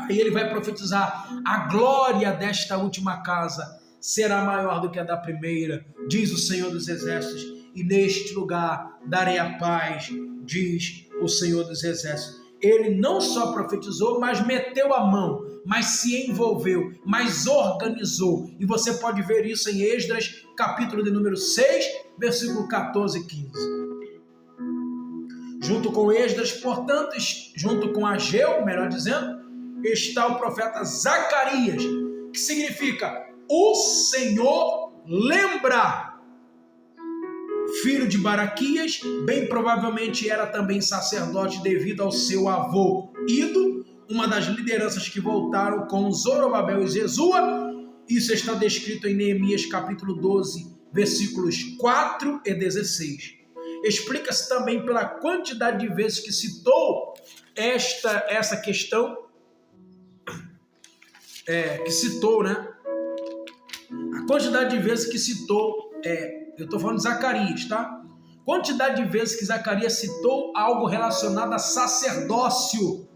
Aí ele vai profetizar: a glória desta última casa será maior do que a da primeira, diz o Senhor dos Exércitos, e neste lugar darei a paz, diz o Senhor dos Exércitos. Ele não só profetizou, mas meteu a mão, mas se envolveu, mas organizou. E você pode ver isso em Esdras, capítulo de número 6, versículo 14 e 15. Junto com Esdras, portanto, junto com Ageu, melhor dizendo, está o profeta Zacarias, que significa o Senhor lembra. Filho de Baraquias, bem provavelmente era também sacerdote devido ao seu avô Ido, uma das lideranças que voltaram com Zorobabel e Jesua. Isso está descrito em Neemias capítulo 12, versículos 4 e 16. Explica-se também pela quantidade de vezes que citou essa questão, que citou, né? A quantidade de vezes que citou, eu estou falando de Zacarias, tá? Quantidade de vezes que Zacarias citou algo relacionado a sacerdócio.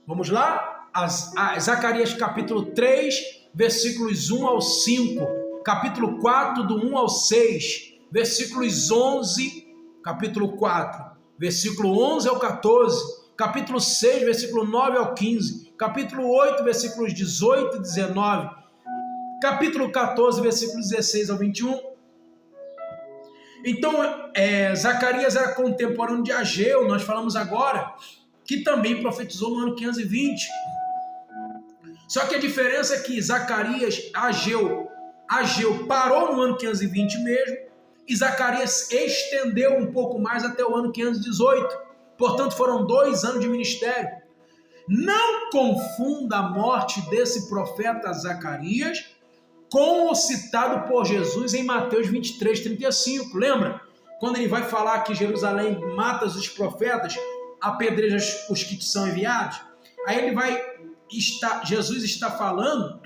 Vamos lá? Zacarias capítulo 3, versículos 1 ao 5, capítulo 4, do 1 ao 6, versículos 11, capítulo 4, versículo 11 ao 14, capítulo 6, versículo 9 ao 15, capítulo 8, versículos 18 e 19, capítulo 14, versículos 16 ao 21. Então, Zacarias era contemporâneo de Ageu, nós falamos agora, que também profetizou no ano 520. Só que a diferença é que Ageu parou no ano 520 mesmo, e Zacarias estendeu um pouco mais até o ano 518. Portanto, foram 2 anos de ministério. Não confunda a morte desse profeta Zacarias com o citado por Jesus em Mateus 23, 35. Lembra? Quando ele vai falar que Jerusalém mata os profetas, apedreja os que te são enviados. Aí Jesus está falando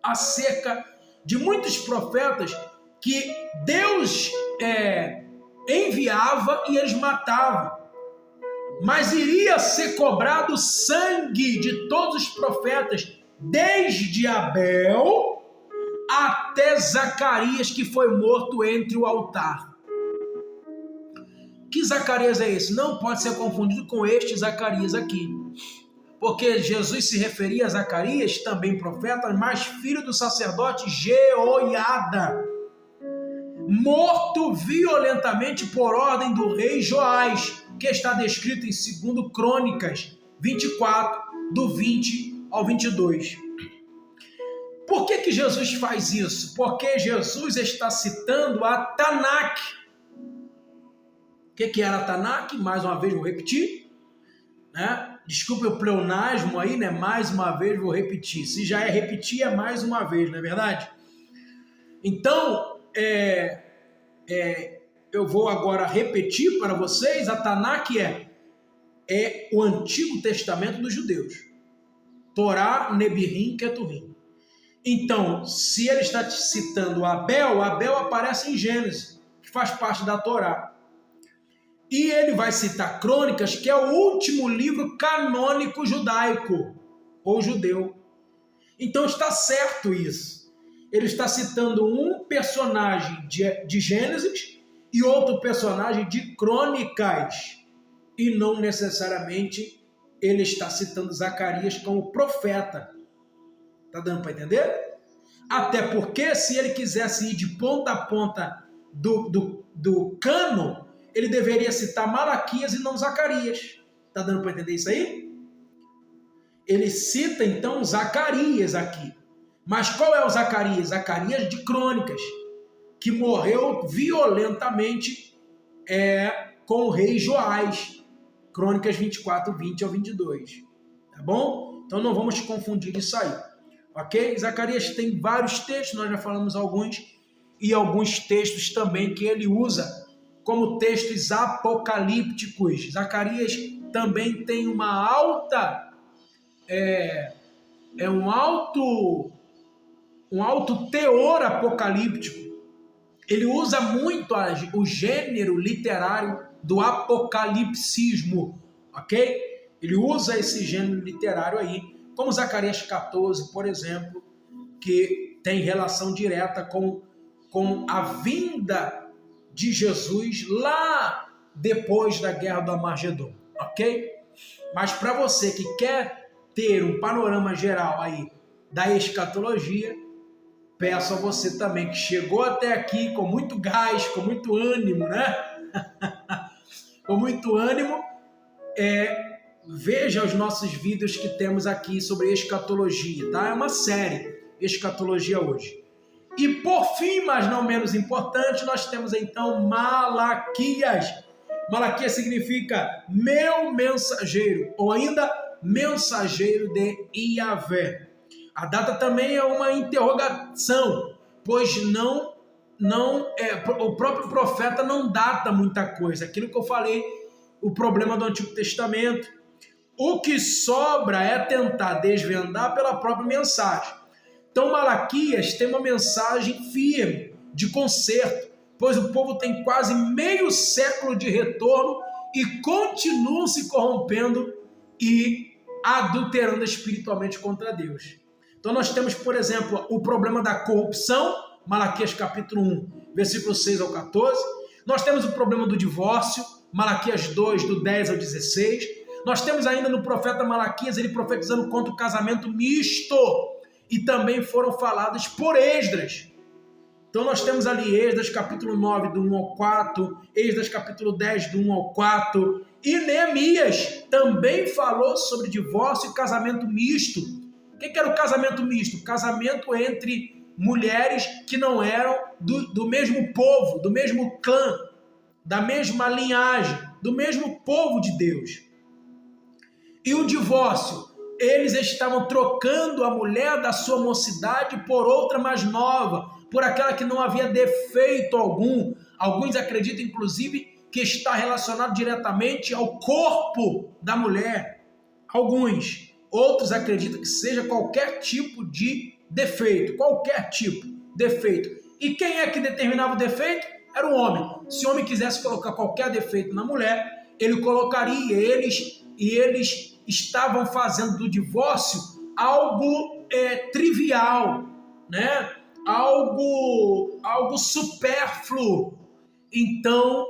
acerca de muitos profetas que Deus enviava e eles matavam. Mas iria ser cobrado o sangue de todos os profetas, desde Abel até Zacarias, que foi morto entre o altar. Que Zacarias é esse? Não pode ser confundido com este Zacarias aqui. Porque Jesus se referia a Zacarias, também profeta, mas filho do sacerdote Jeoiada, morto violentamente por ordem do rei Joás, que está descrito em 2 Crônicas 24, do 20 ao 22. Por que Jesus faz isso? Porque Jesus está citando a Tanakh. O que era a Tanakh? Mais uma vez vou repetir, né? Desculpe o pleonasmo aí, né? Mais uma vez vou repetir. Se já é repetir, é mais uma vez, não é verdade? Então, eu vou agora repetir para vocês. A Tanakh é o Antigo Testamento dos judeus. Torá, Nebirim, Keturim. Então, se ele está citando Abel aparece em Gênesis, que faz parte da Torá. E ele vai citar Crônicas, que é o último livro canônico judaico, ou judeu. Então está certo isso. Ele está citando um personagem de Gênesis e outro personagem de Crônicas. E não necessariamente ele está citando Zacarias como profeta. Está dando para entender? Até porque se ele quisesse ir de ponta a ponta do cano, ele deveria citar Malaquias e não Zacarias. Está dando para entender isso aí? Ele cita então Zacarias aqui. Mas qual é o Zacarias? Zacarias de Crônicas, que morreu violentamente com o rei Joás. Crônicas 24, 20 ao 22. Tá bom? Então não vamos confundir isso aí. Ok? Zacarias tem vários textos, nós já falamos alguns, e alguns textos também que ele usa como textos apocalípticos. Zacarias também tem um alto teor apocalíptico. Ele usa muito o gênero literário do apocalipsismo, ok? Ele usa esse gênero literário aí, como Zacarias 14, por exemplo, que tem relação direta com a vinda de Jesus lá depois da Guerra do Armagedon, ok? Mas para você que quer ter um panorama geral aí da escatologia, peço a você também que chegou até aqui com muito gás, com muito ânimo, né? Com muito ânimo, veja os nossos vídeos que temos aqui sobre escatologia, tá? É uma série, Escatologia Hoje. E por fim, mas não menos importante, nós temos então Malaquias. Malaquias significa meu mensageiro, ou ainda mensageiro de Iavé. A data também é uma interrogação, pois o próprio profeta não data muita coisa. Aquilo que eu falei, o problema do Antigo Testamento. O que sobra é tentar desvendar pela própria mensagem. Então Malaquias tem uma mensagem firme, de conserto, pois o povo tem quase meio século de retorno e continuam se corrompendo e adulterando espiritualmente contra Deus. Então nós temos, por exemplo, o problema da corrupção, Malaquias capítulo 1, versículo 6 ao 14. Nós temos o problema do divórcio, Malaquias 2, do 10 ao 16. Nós temos ainda no profeta Malaquias, ele profetizando contra o casamento misto. e também foram faladas por Esdras. Então nós temos ali Esdras capítulo 9, do 1 ao 4, Esdras capítulo 10, do 1 ao 4, e Neemias também falou sobre divórcio e casamento misto. O que era o casamento misto? Casamento entre mulheres que não eram do mesmo povo, do mesmo clã, da mesma linhagem, do mesmo povo de Deus. E o divórcio? Eles estavam trocando a mulher da sua mocidade por outra mais nova, por aquela que não havia defeito algum. Alguns acreditam, inclusive, que está relacionado diretamente ao corpo da mulher. Alguns. Outros acreditam que seja qualquer tipo de defeito. Qualquer tipo de defeito. E quem é que determinava o defeito? Era o homem. Se o homem quisesse colocar qualquer defeito na mulher, ele colocaria. Eles estavam fazendo do divórcio algo trivial, né? Algo supérfluo. Então,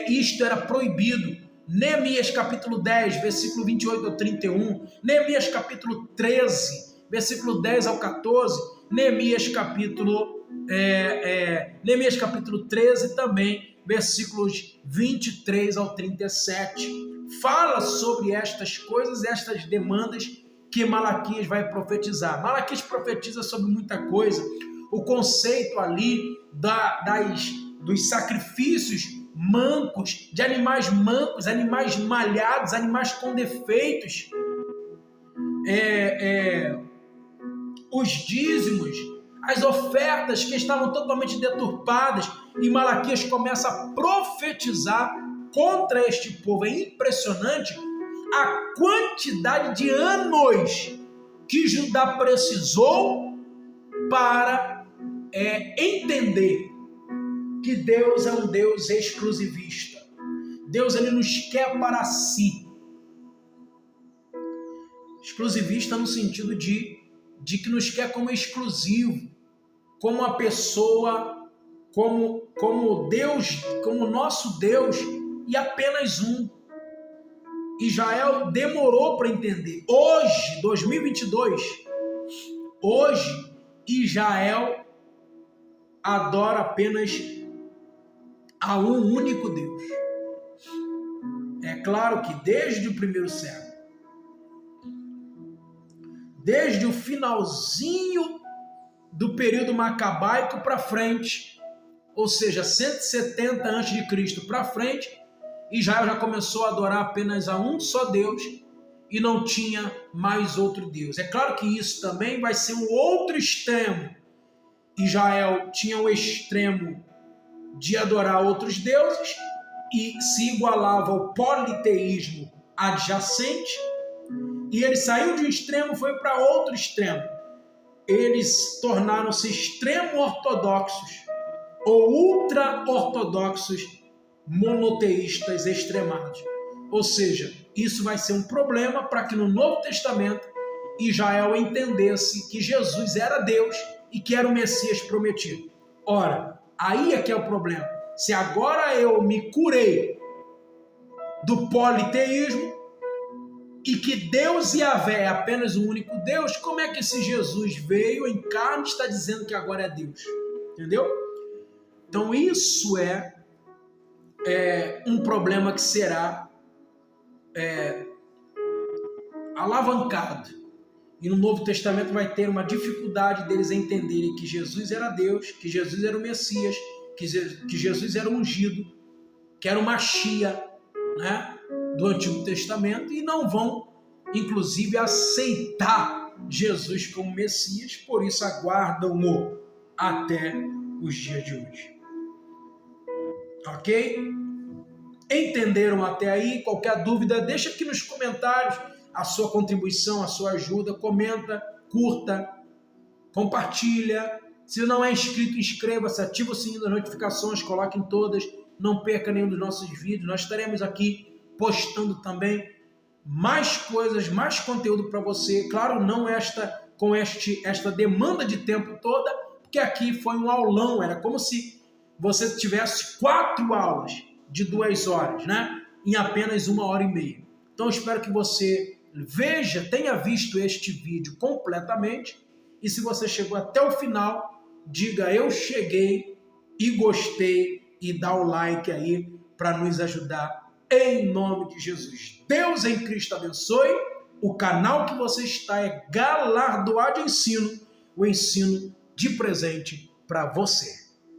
isto era proibido. Neemias capítulo 10, versículo 28 ao 31, Neemias capítulo 13, versículo 10 ao 14, Neemias capítulo 13 também, versículos 23 ao 37. Fala sobre estas coisas, estas demandas que Malaquias vai profetizar. Malaquias profetiza sobre muita coisa. O conceito ali dos sacrifícios mancos, de animais mancos, animais malhados, animais com defeitos, os dízimos, as ofertas que estavam totalmente deturpadas, e Malaquias começa a profetizar contra este povo. É impressionante a quantidade de anos que Judá precisou para entender que Deus é um Deus exclusivista. Deus, ele nos quer para si. Exclusivista no sentido de que nos quer como exclusivo, como uma pessoa, como Deus, como nosso Deus, e apenas um. Israel demorou para entender. Hoje, 2022, hoje, Israel adora apenas a um único Deus. É claro que desde o primeiro século, desde o finalzinho do período macabaico para frente, ou seja, 170 a.C. para frente, Israel já começou a adorar apenas a um só Deus e não tinha mais outro Deus. É claro que isso também vai ser um outro extremo. Israel tinha o extremo de adorar outros deuses e se igualava ao politeísmo adjacente, e ele saiu de um extremo e foi para outro extremo. Eles tornaram-se extremo-ortodoxos ou ultra-ortodoxos monoteístas extremados. Ou seja, isso vai ser um problema para que no Novo Testamento Israel entendesse que Jesus era Deus e que era o Messias prometido. Ora, aí é que é o problema. Se agora eu me curei do politeísmo e que Deus Yahvé é apenas um único Deus, como é que esse Jesus veio em carne e está dizendo que agora é Deus? Entendeu? Então isso é um problema que será alavancado. E no Novo Testamento vai ter uma dificuldade deles entenderem que Jesus era Deus, que Jesus era o Messias, que Jesus era o ungido, que era o Machia, né, do Antigo Testamento, e não vão, inclusive, aceitar Jesus como Messias, por isso aguardam-o até os dias de hoje. Ok? Entenderam até aí? Qualquer dúvida, deixa aqui nos comentários a sua contribuição, a sua ajuda. Comenta, curta, compartilha. Se não é inscrito, inscreva-se, ativa o sininho das notificações, coloque em todas, não perca nenhum dos nossos vídeos. Nós estaremos aqui postando também mais coisas, mais conteúdo para você. Claro, não com esta demanda de tempo toda, porque aqui foi um aulão, era como se você tivesse 4 aulas de 2 horas, né? Em apenas 1h30. Então, eu espero que você tenha visto este vídeo completamente E se você chegou até o final, diga eu cheguei e gostei e dá o like aí para nos ajudar em nome de Jesus. Deus em Cristo abençoe. O canal que você está é Galardoado Ensino, o ensino de presente para você.